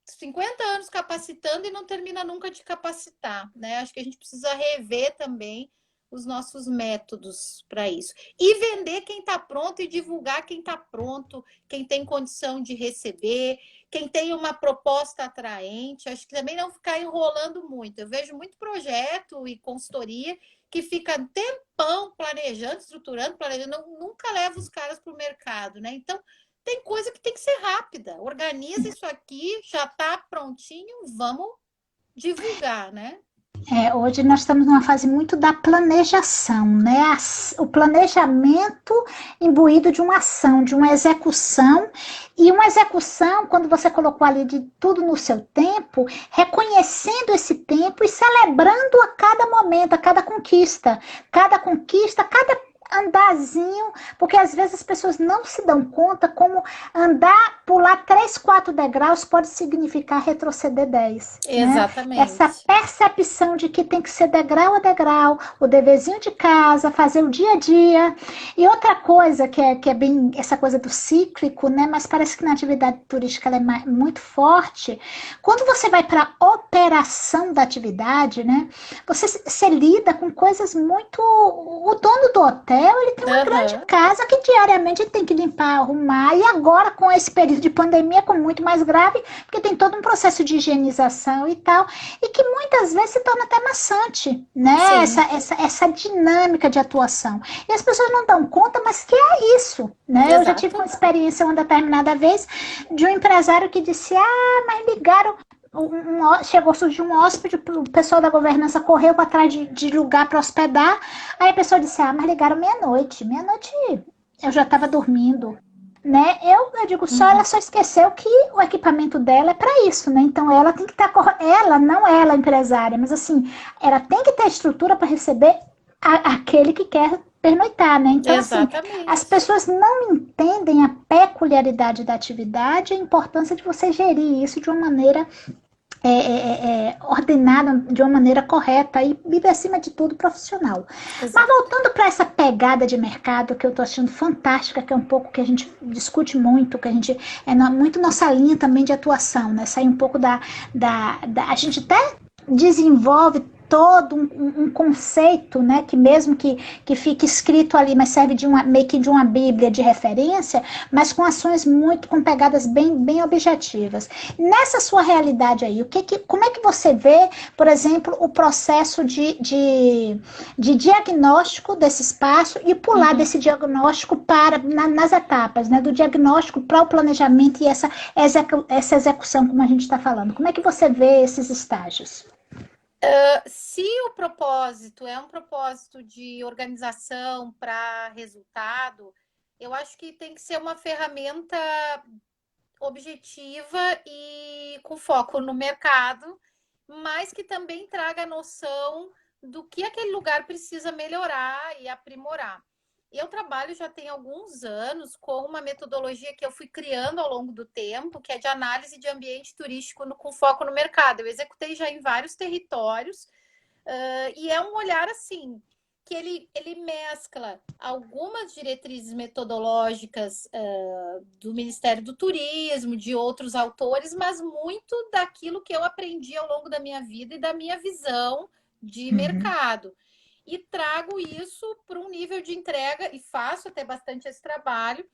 50 anos capacitando e não termina nunca de capacitar, né? Acho que a gente precisa rever também os nossos métodos para isso. E vender quem está pronto e divulgar quem está pronto, quem tem condição de receber, quem tem uma proposta atraente. Acho que também não ficar enrolando muito. Eu vejo muito projeto e consultoria que fica tempão planejando, estruturando, nunca leva os caras para o mercado, né? Então, tem coisa que tem que ser rápida. Organiza isso aqui, já está prontinho, vamos divulgar, né? Hoje nós estamos numa fase muito da planejação, né? O planejamento imbuído de uma ação, de uma execução, e uma execução, quando você colocou ali de tudo no seu tempo, reconhecendo esse tempo e celebrando a cada momento, a cada conquista, cada andarzinho, porque às vezes as pessoas não se dão conta como andar, pular 3, 4 degraus pode significar retroceder 10. Exatamente. Né? Essa percepção de que tem que ser degrau a degrau, o deverzinho de casa, fazer o dia a dia. E outra coisa que é bem essa coisa do cíclico, né? Mas parece que na atividade turística ela é muito forte. Quando você vai para a operação da atividade, né? Você lida com coisas muito... O dono do hotel, ele tem uma grande casa que diariamente ele tem que limpar, arrumar, e agora com esse período de pandemia, como muito mais grave, porque tem todo um processo de higienização e tal, e que muitas vezes se torna até maçante, né? Essa dinâmica de atuação. E as pessoas não dão conta, mas que é isso, né? Exato. Eu já tive uma experiência uma determinada vez de um empresário que disse, mas ligaram... chegou a surgir um hóspede, o pessoal da governança correu para trás de lugar para hospedar, aí a pessoa disse, mas ligaram meia-noite eu já estava dormindo, né? Eu digo, ela só esqueceu que o equipamento dela é para isso, né? Então ela tem que estar, não ela empresária, mas assim, ela tem que ter estrutura para receber aquele que quer pernoitar, né? Então, exatamente. Assim, as pessoas não entendem a peculiaridade da atividade e a importância de você gerir isso de uma maneira ordenada, de uma maneira correta e, acima de tudo, profissional. Exato. Mas voltando para essa pegada de mercado que eu estou achando fantástica, que é um pouco que a gente discute muito, que a gente muito nossa linha também de atuação, né? Sair um pouco a gente até desenvolve todo um conceito, né, que mesmo que fique escrito ali, mas serve meio que de uma bíblia de referência, mas com ações com pegadas bem objetivas. Nessa sua realidade aí, como é que você vê, por exemplo, o processo de diagnóstico desse espaço e pular desse diagnóstico nas etapas, né, do diagnóstico para o planejamento e essa execução, como a gente está falando? Como é que você vê esses estágios? Se o propósito é um propósito de organização para resultado, eu acho que tem que ser uma ferramenta objetiva e com foco no mercado, mas que também traga a noção do que aquele lugar precisa melhorar e aprimorar. Eu trabalho já tem alguns anos com uma metodologia que eu fui criando ao longo do tempo, que é de análise de ambiente turístico com foco no mercado. Eu executei já em vários territórios, e é um olhar assim, que ele mescla algumas diretrizes metodológicas do Ministério do Turismo, de outros autores, mas muito daquilo que eu aprendi ao longo da minha vida e da minha visão de mercado. E trago isso para um nível de entrega, e faço até bastante esse trabalho,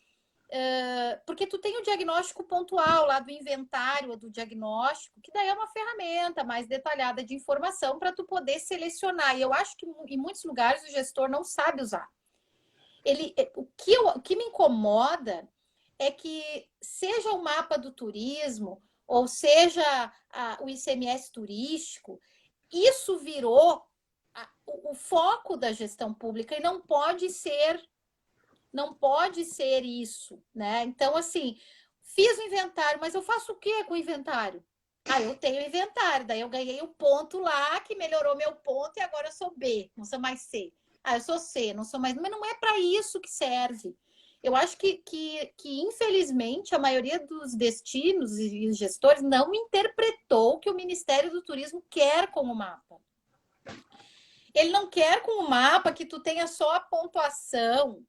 porque tu tem o diagnóstico pontual lá do inventário do diagnóstico, que daí é uma ferramenta mais detalhada de informação para tu poder selecionar. E eu acho que em muitos lugares o gestor não sabe usar. O que me incomoda é que seja o mapa do turismo, ou seja o ICMS turístico, isso virou o foco da gestão pública e não pode ser isso, né? Então, assim, fiz o inventário, mas eu faço o que com o inventário? Eu tenho inventário, daí eu ganhei o ponto lá, que melhorou meu ponto, e agora eu sou B, não sou mais C. Eu sou C, não sou mais... Mas não é para isso que serve. Eu acho que, infelizmente, a maioria dos destinos e os gestores não interpretou o que o Ministério do Turismo quer com o mapa. Ele não quer com o mapa que tu tenha só a pontuação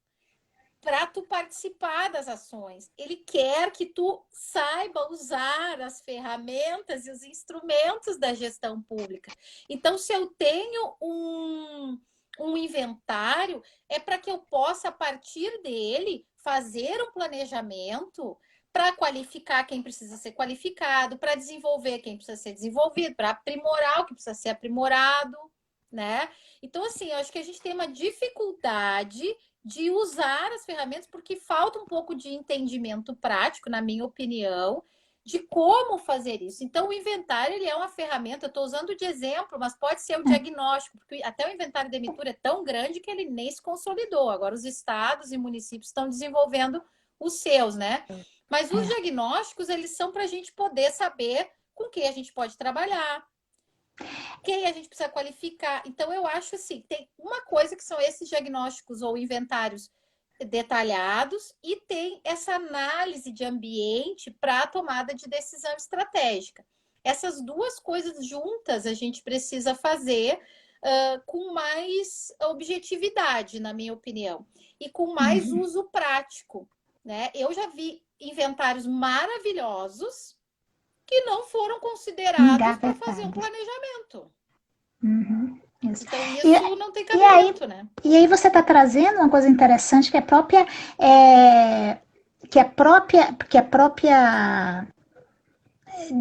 para tu participar das ações. Ele quer que tu saiba usar as ferramentas e os instrumentos da gestão pública. Então, se eu tenho um inventário, é para que eu possa, a partir dele, fazer um planejamento para qualificar quem precisa ser qualificado, para desenvolver quem precisa ser desenvolvido, para aprimorar o que precisa ser aprimorado, né? Então, assim, eu acho que a gente tem uma dificuldade de usar as ferramentas porque falta um pouco de entendimento prático, na minha opinião, de como fazer isso. Então, o inventário, ele é uma ferramenta, eu estou usando de exemplo, mas pode ser o diagnóstico, porque até o inventário da Emitur é tão grande que ele nem se consolidou. Agora, os estados e municípios estão desenvolvendo os seus, né? Mas os diagnósticos, eles são para a gente poder saber com quem a gente pode trabalhar, quem a gente precisa qualificar. Então, eu acho assim, tem uma coisa que são esses diagnósticos ou inventários detalhados e tem essa análise de ambiente para a tomada de decisão estratégica. Essas duas coisas juntas a gente precisa fazer com mais objetividade, na minha opinião, e com mais uso prático, né? Eu já vi inventários maravilhosos que não foram considerados para fazer um planejamento. Então, isso não tem cabimento, né? E aí você está trazendo uma coisa interessante que a própria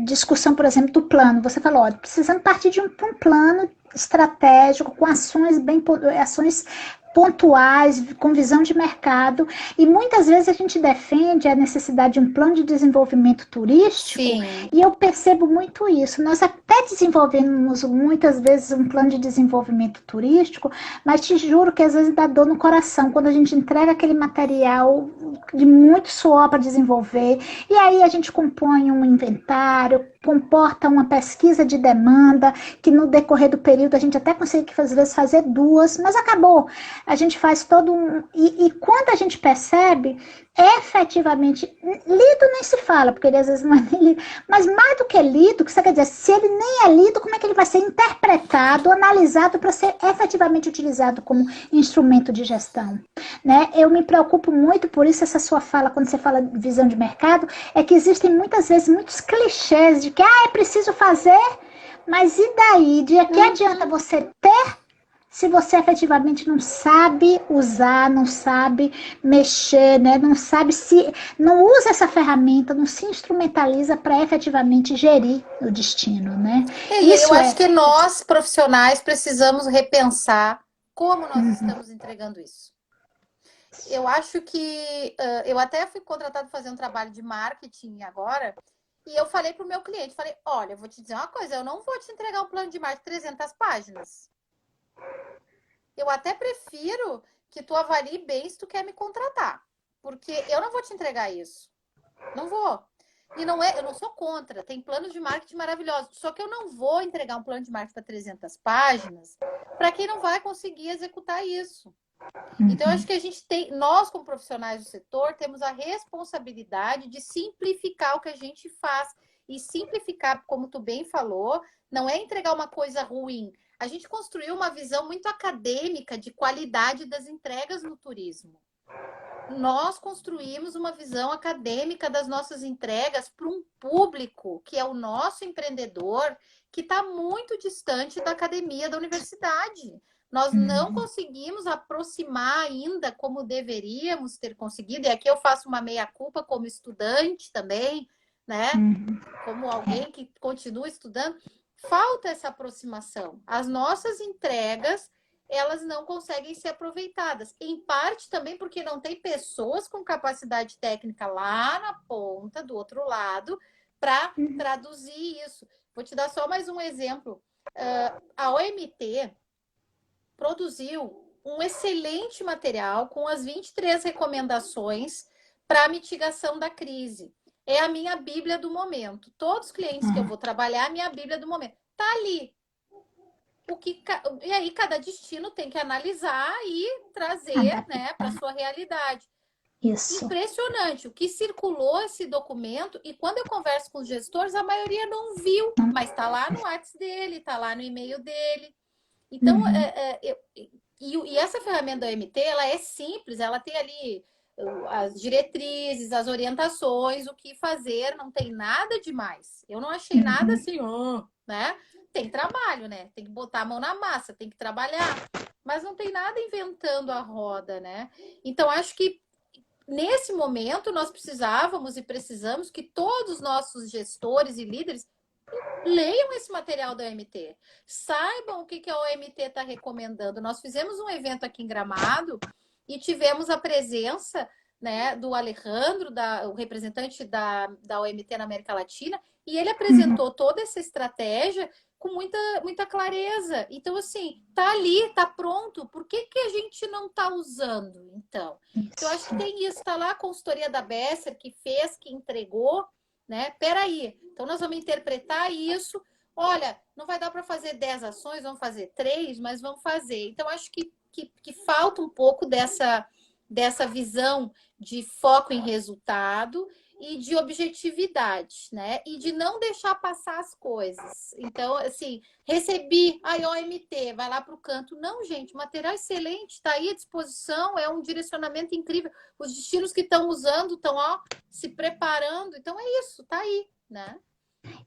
discussão, por exemplo, do plano. Você falou, ó, precisamos partir de um plano estratégico com ações pontuais, com visão de mercado, e muitas vezes a gente defende a necessidade de um plano de desenvolvimento turístico. Sim. E eu percebo muito isso. Nós até desenvolvemos muitas vezes um plano de desenvolvimento turístico, mas te juro que às vezes dá dor no coração quando a gente entrega aquele material de muito suor para desenvolver, e aí a gente compõe um inventário, comporta uma pesquisa de demanda, que no decorrer do período a gente até consegue às vezes fazer duas, mas acabou. A gente faz todo um... E quando a gente percebe, efetivamente, lido nem se fala, porque ele às vezes não é nem lido, mas mais do que lido, que você quer dizer, se ele nem é lido, como é que ele vai ser interpretado, analisado para ser efetivamente utilizado como instrumento de gestão, né? Eu me preocupo muito, por isso essa sua fala, quando você fala de visão de mercado, é que existem muitas vezes muitos clichês de que é preciso fazer Mas e daí? De que adianta você ter se você efetivamente não sabe usar, não sabe mexer, né? Não sabe se não usa essa ferramenta, não se instrumentaliza para efetivamente gerir o destino, né? E eu Isso acho é. que nós, profissionais, precisamos repensar como nós Uhum, estamos entregando isso. Eu acho que eu até fui contratada para fazer um trabalho de marketing agora, e eu falei para o meu cliente, falei, olha, eu vou te dizer uma coisa, eu não vou te entregar um plano de marketing de 300 páginas. Eu até prefiro que tu avalie bem se tu quer me contratar, porque eu não vou te entregar isso. Não vou. E não é, eu não sou contra, tem planos de marketing maravilhosos, só que eu não vou entregar um plano de marketing para 300 páginas para quem não vai conseguir executar isso. Então, eu acho uhum, que a gente tem, nós, como profissionais do setor, temos a responsabilidade de simplificar o que a gente faz. E simplificar, como tu bem falou, não é entregar uma coisa ruim. A gente construiu uma visão muito acadêmica de qualidade das entregas no turismo. Nós construímos uma visão acadêmica das nossas entregas para um público que é o nosso empreendedor, que está muito distante da academia da universidade. Nós não uhum, conseguimos aproximar ainda como deveríamos ter conseguido, e aqui eu faço uma meia-culpa como estudante também, né? uhum. Como alguém que continua estudando, falta essa aproximação. As nossas entregas, elas não conseguem ser aproveitadas. Em parte também porque não tem pessoas com capacidade técnica lá na ponta, do outro lado, para traduzir isso. Vou te dar só mais um exemplo. A OMT produziu um excelente material com as 23 recomendações para a mitigação da crise. É a minha Bíblia do momento. Todos os clientes que eu vou trabalhar, a minha Bíblia do momento. Está ali. E aí cada destino tem que analisar e trazer, né, para a Adaptar. sua realidade. Isso. Impressionante o que circulou esse documento, e quando eu converso com os gestores, a maioria não viu, mas está lá no WhatsApp dele, está lá no e-mail dele. Então, Uhum, e essa ferramenta da OMT, ela é simples, ela tem ali as diretrizes, as orientações, o que fazer, não tem nada demais. Eu não achei nada uhum. assim, né? Tem trabalho, né? Tem que botar a mão na massa, tem que trabalhar, mas não tem nada inventando a roda, né? Então, acho que nesse momento nós precisávamos e precisamos que todos os nossos gestores e líderes leiam esse material da OMT, saibam o que a OMT está recomendando. Nós fizemos um evento aqui em Gramado e tivemos a presença, né, do Alejandro, o representante da OMT na América Latina, e ele Uhum. apresentou toda essa estratégia com muita clareza. Então, assim, tá ali, tá pronto. Por que a gente não tá usando, então? Então, eu acho que Isso. tem isso. Tá lá a consultoria da Besser, que fez, que entregou, né? Peraí, então nós vamos interpretar isso. Olha, não vai dar para fazer 10 ações, vamos fazer 3, mas vamos fazer. Então, acho que falta um pouco dessa visão de foco em resultado e de objetividade, né? E de não deixar passar as coisas. Então, assim, recebi a OMT, vai lá para o canto. Não, gente, material excelente, está aí à disposição, é um direcionamento incrível. Os destinos que estão usando estão, ó, se preparando. Então, é isso, tá aí, né?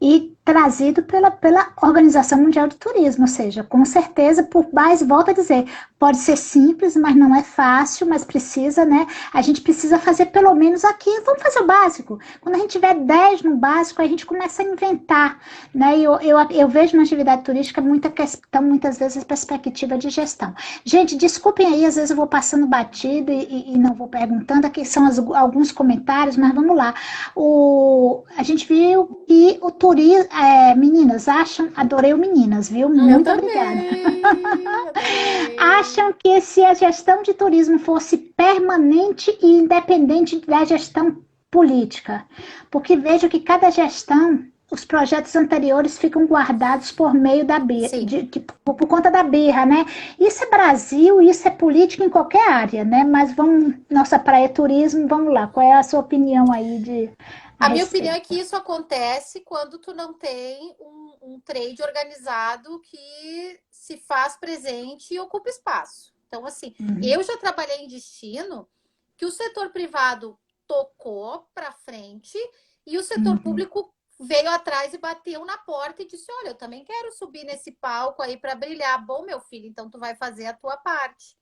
E trazido pela Organização Mundial do Turismo, ou seja, com certeza, por mais, volto a dizer, pode ser simples, mas não é fácil, mas precisa, né? A gente precisa fazer pelo menos aqui, vamos fazer o básico. Quando a gente tiver 10 no básico, a gente começa a inventar, né? E eu vejo na atividade turística muita questão, muitas vezes, perspectiva de gestão. Gente, desculpem aí, às vezes eu vou passando batido e não vou perguntando, aqui são alguns comentários, mas vamos lá. A gente viu que o turismo, meninas, adorei o meninas, viu? Eu Muito obrigada. também, adorei. Acham que se a gestão de turismo fosse permanente e independente da gestão política, porque vejo que cada gestão, os projetos anteriores ficam guardados por meio da birra, Sim. por conta da birra, né? Isso é Brasil, isso é política em qualquer área, né? Mas vamos, nossa praia é turismo, vamos lá. Qual é a sua opinião aí a A minha opinião é respeito? que isso acontece quando tu não tem um trade organizado que se faz presente e ocupa espaço. Então, assim, Uhum, eu já trabalhei em destino que o setor privado tocou para frente e o setor uhum, público veio atrás e bateu na porta e disse: olha, eu também quero subir nesse palco aí para brilhar. Bom, meu filho, então tu vai fazer a tua parte.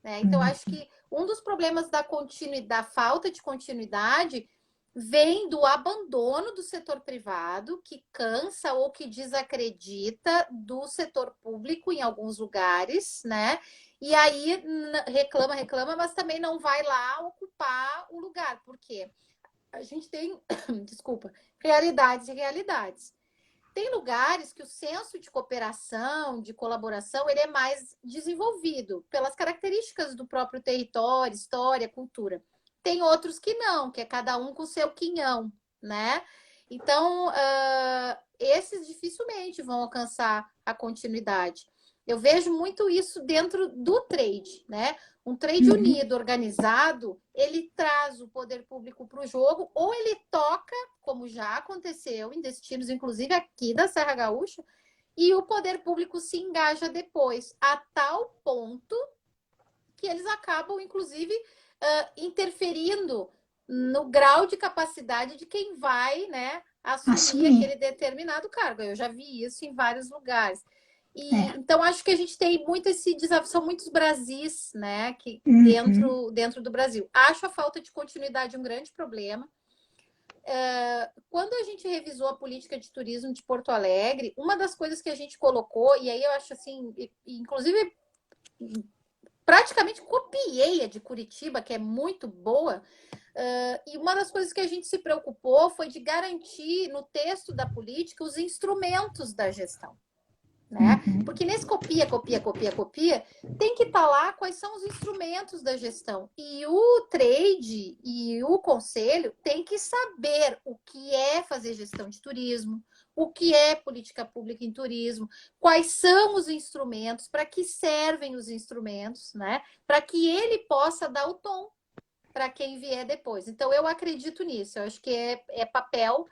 Né? Então, acho que um dos problemas da continuidade, da falta de continuidade, vem do abandono do setor privado, que cansa ou que desacredita do setor público em alguns lugares, né? E aí reclama, mas também não vai lá ocupar o lugar. Por quê? A gente tem, desculpa, realidades e realidades. Tem lugares que o senso de cooperação, de colaboração, ele é mais desenvolvido pelas características do próprio território, história, cultura. Tem outros que não, que é cada um com o seu quinhão, né? Então, esses dificilmente vão alcançar a continuidade. Eu vejo muito isso dentro do trade, né? Um trade unido, organizado, ele traz o poder público para o jogo, ou ele toca, como já aconteceu em destinos, inclusive aqui da Serra Gaúcha, e o poder público se engaja depois, a tal ponto que eles acabam, inclusive, interferindo no grau de capacidade de quem vai, né, assumir aquele determinado cargo. Eu já vi isso em vários lugares. Então, acho que a gente tem muito esse desafio, são muitos Brasis, né, que dentro do Brasil. Acho a falta de continuidade um grande problema. Quando a gente revisou a política de turismo de Porto Alegre, uma das coisas que a gente colocou, e aí eu acho assim, inclusive praticamente copiei a de Curitiba, que é muito boa, e uma das coisas que a gente se preocupou foi de garantir no texto da política os instrumentos da gestão. Né? Porque nesse copia, tem que estar lá quais são os instrumentos da gestão. E o trade e o conselho tem que saber o que é fazer gestão de turismo, o que é política pública em turismo, quais são os instrumentos, para que servem os instrumentos, né? Para que ele possa dar o tom para quem vier depois. Então, eu acredito nisso. Eu acho que é papel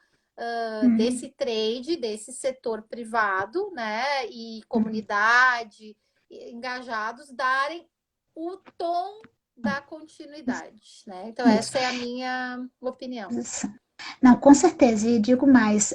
desse trade, desse setor privado, né, e comunidade engajados darem o tom da continuidade, né? Então, essa é a minha opinião. Não, com certeza, e digo mais,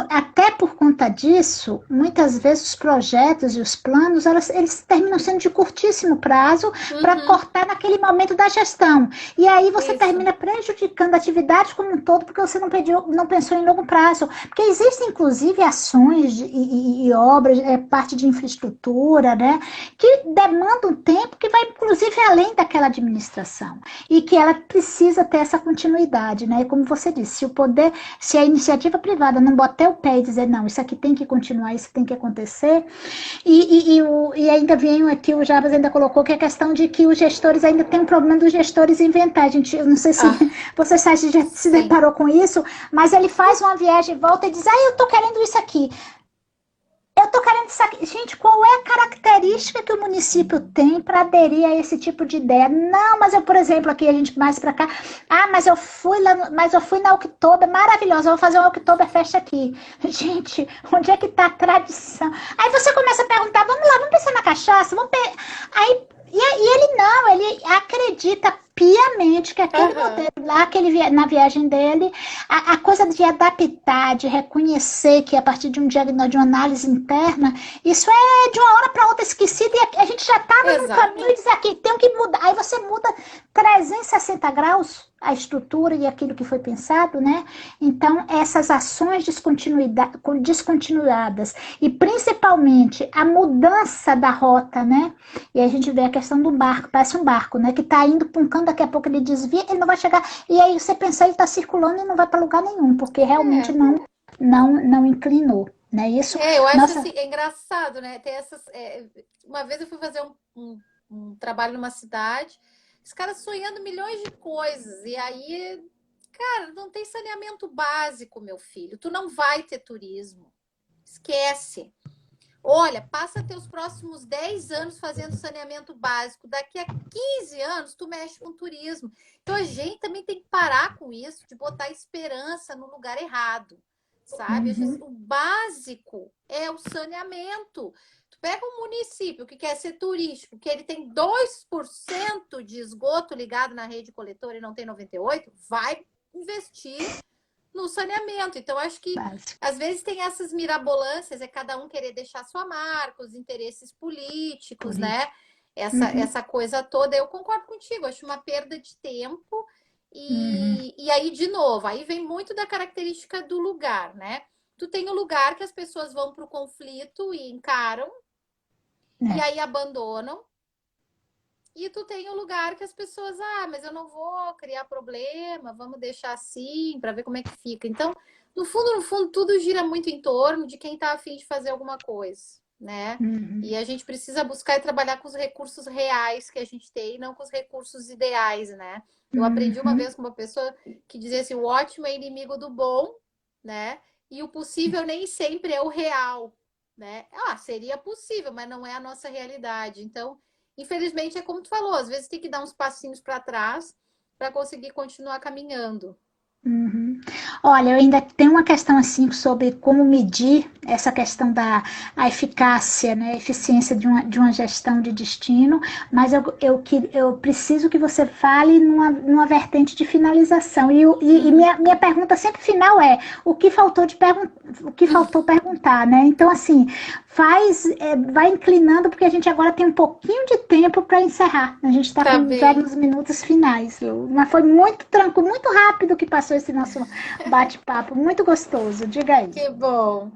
até por conta disso, muitas vezes os projetos e os planos, eles terminam sendo de curtíssimo prazo para cortar naquele momento da gestão. E aí você termina prejudicando a atividade como um todo, porque você não pensou em longo prazo. Porque existem, inclusive, ações e obras, parte de infraestrutura, né, que demandam tempo que vai, inclusive, além daquela administração. E que ela precisa ter essa continuidade. Né? Como você disse, se a iniciativa privada não botar o pé e dizer, não, isso aqui tem que continuar, isso tem que acontecer, e ainda vem aqui, o Jabas ainda colocou que a questão de que os gestores ainda tem um problema dos gestores inventar, gente, eu não sei se você já se deparou com isso, mas ele faz uma viagem e volta e diz, eu tô querendo isso aqui. Eu tô querendo saber, gente, qual é a característica que o município tem para aderir a esse tipo de ideia? Não, mas eu, por exemplo, aqui a gente mais para cá, mas eu fui na Oktober, maravilhosa, vou fazer uma Oktoberfest aqui. Gente, onde é que tá a tradição? Aí você começa a perguntar, vamos lá, vamos pensar na cachaça, e ele acredita piamente que aquele modelo lá, na viagem dele, a coisa de adaptar, de reconhecer que a partir de um diagnóstico, de uma análise interna, isso é de uma hora para outra esquecido e a gente já estava no caminho e diz aqui, tem que mudar. Aí você muda 360 graus a estrutura e aquilo que foi pensado, né? Então, essas ações descontinuadas e principalmente a mudança da rota, né? E aí a gente vê a questão do barco, parece um barco, né? Que está indo para um canto, daqui a pouco ele desvia, ele não vai chegar. E aí você pensa, ele está circulando e não vai para lugar nenhum, porque realmente não inclinou. Né? Isso, eu acho assim, é engraçado, né? Tem essas. Uma vez eu fui fazer um trabalho numa cidade, os caras sonhando milhões de coisas, e aí, cara, não tem saneamento básico, meu filho. Tu não vai ter turismo. Esquece. Olha, passa teus próximos 10 anos fazendo saneamento básico. Daqui a 15 anos, tu mexe com turismo. Então, a gente também tem que parar com isso, de botar esperança no lugar errado, sabe? O básico é o saneamento. Tu pega um município que quer ser turístico, que ele tem 2% de esgoto ligado na rede coletora e não tem 98%, vai investir no saneamento. Então, acho que básico. às vezes tem essas mirabolâncias, é cada um querer deixar sua marca, os interesses políticos, né? Político. Uhum, Essa coisa toda. Eu concordo contigo, acho uma perda de tempo. uhum, E aí, de novo, aí vem muito da característica do lugar, né? Tu tem o lugar que as pessoas vão para o conflito e encaram, e é. aí abandonam. E tu tem o lugar que as pessoas, mas eu não vou criar problema, vamos deixar assim para ver como é que fica. Então, no fundo, tudo gira muito em torno de quem está afim de fazer alguma coisa, né? Uhum, E a gente precisa buscar e trabalhar com os recursos reais que a gente tem, não com os recursos ideais, né? Eu aprendi uma uhum. vez com uma pessoa que dizia assim: o ótimo é inimigo do bom, né? E o possível nem sempre é o real, né? Seria possível, mas não é a nossa realidade. Então, infelizmente, é como tu falou, às vezes tem que dar uns passinhos para trás para conseguir continuar caminhando. Uhum. Olha, eu ainda tenho uma questão assim sobre como medir essa questão da a eficácia, né, a eficiência de uma gestão de destino, mas eu preciso que você fale numa vertente de finalização. E minha pergunta sempre final é o que faltou perguntar, né? Então, assim, vai inclinando, porque a gente agora tem um pouquinho de tempo para encerrar. A gente está Tá já bem. nos minutos finais, Lu. Mas foi muito tranquilo, muito rápido que passou esse nosso bate-papo, muito gostoso. Diga aí. Que bom.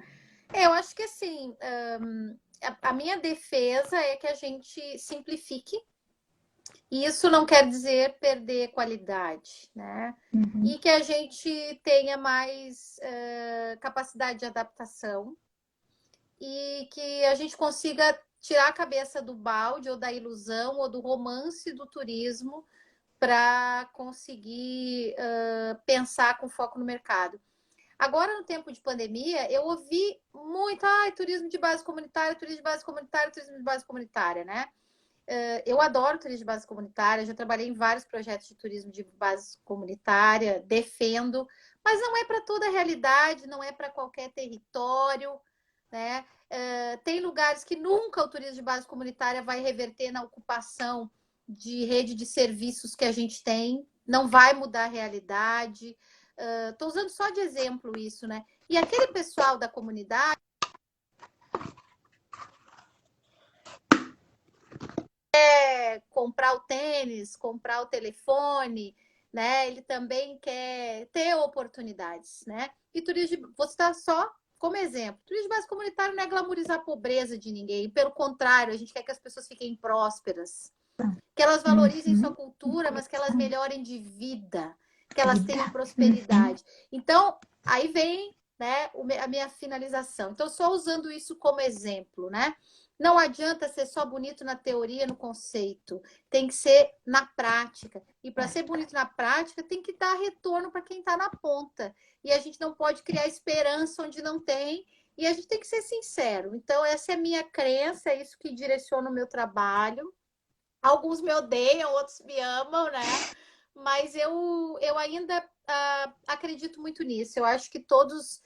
Eu acho que assim, a minha defesa é que a gente simplifique, e isso não quer dizer perder qualidade, né? Uhum. E que a gente tenha mais capacidade de adaptação e que a gente consiga tirar a cabeça do balde ou da ilusão ou do romance do turismo para conseguir pensar com foco no mercado. Agora, no tempo de pandemia, eu ouvi muito, turismo de base comunitária, turismo de base comunitária, turismo de base comunitária, né? Eu adoro turismo de base comunitária, já trabalhei em vários projetos de turismo de base comunitária, defendo, mas não é para toda a realidade, não é para qualquer território, né? Tem lugares que nunca o turismo de base comunitária vai reverter na ocupação de rede de serviços que a gente tem, não vai mudar a realidade. Estou usando só de exemplo isso, né? E aquele pessoal da comunidade comprar o tênis, comprar o telefone, né? Ele também quer ter oportunidades, né? E turismo, vou citar só como exemplo. Turismo base comunitário não é glamorizar a pobreza de ninguém, pelo contrário, a gente quer que as pessoas fiquem prósperas, que elas valorizem sua Uhum. cultura, mas que elas melhorem de vida, que elas Vida. tenham Uhum. prosperidade. Então, aí vem, né, a minha finalização. Então, só usando isso como exemplo, né? Não adianta ser só bonito na teoria, no conceito. Tem que ser na prática. E para ser bonito na prática, tem que dar retorno para quem está na ponta. E a gente não pode criar esperança onde não tem. E a gente tem que ser sincero. Então, essa é a minha crença, é isso que direciona o meu trabalho. Alguns me odeiam, outros me amam, né? Mas eu ainda acredito muito nisso. Eu acho que todos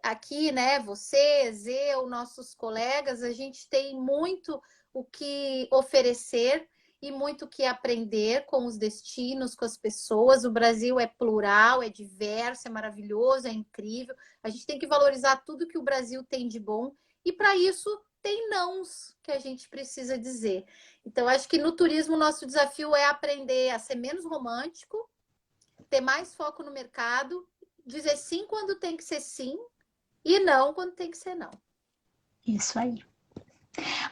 aqui, né? Vocês, eu, nossos colegas, a gente tem muito o que oferecer e muito o que aprender com os destinos, com as pessoas. O Brasil é plural, é diverso, é maravilhoso, é incrível. A gente tem que valorizar tudo que o Brasil tem de bom e para isso tem nãos que a gente precisa dizer. Então, acho que no turismo o nosso desafio é aprender a ser menos romântico, ter mais foco no mercado, dizer sim quando tem que ser sim e não quando tem que ser não. Isso aí.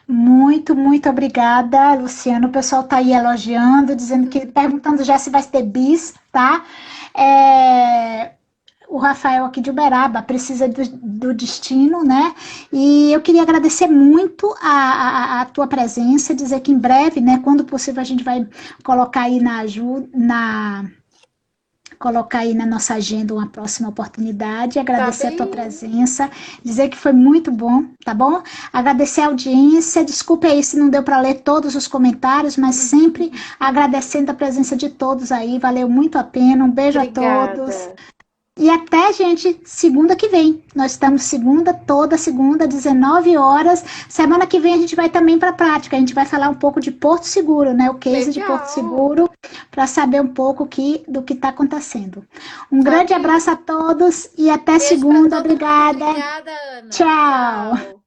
Muito, muito obrigada, Luciano. O pessoal está aí elogiando, dizendo que, perguntando já se vai ter bis, tá? É, o Rafael aqui de Uberaba precisa do destino, né? E eu queria agradecer muito a tua presença, dizer que em breve, né, quando possível, a gente vai colocar aí na ajuda, colocar aí na nossa agenda uma próxima oportunidade, Tá agradecer a tua bem? presença, dizer que foi muito bom, tá bom? Agradecer a audiência, desculpe aí se não deu para ler todos os comentários, mas sempre agradecendo a presença de todos aí, valeu muito a pena, um beijo a todos, Obrigada. E até, gente, segunda que vem. Nós estamos toda segunda, 19 horas. Semana que vem a gente vai também para a prática. A gente vai falar um pouco de Porto Seguro, né? O case de Porto Legal. Seguro, para saber um pouco do que está acontecendo. Um grande Fabiola. abraço a todos e até Beijo para segunda. todo mundo. Obrigada. Obrigada, Ana. Tchau. Tchau.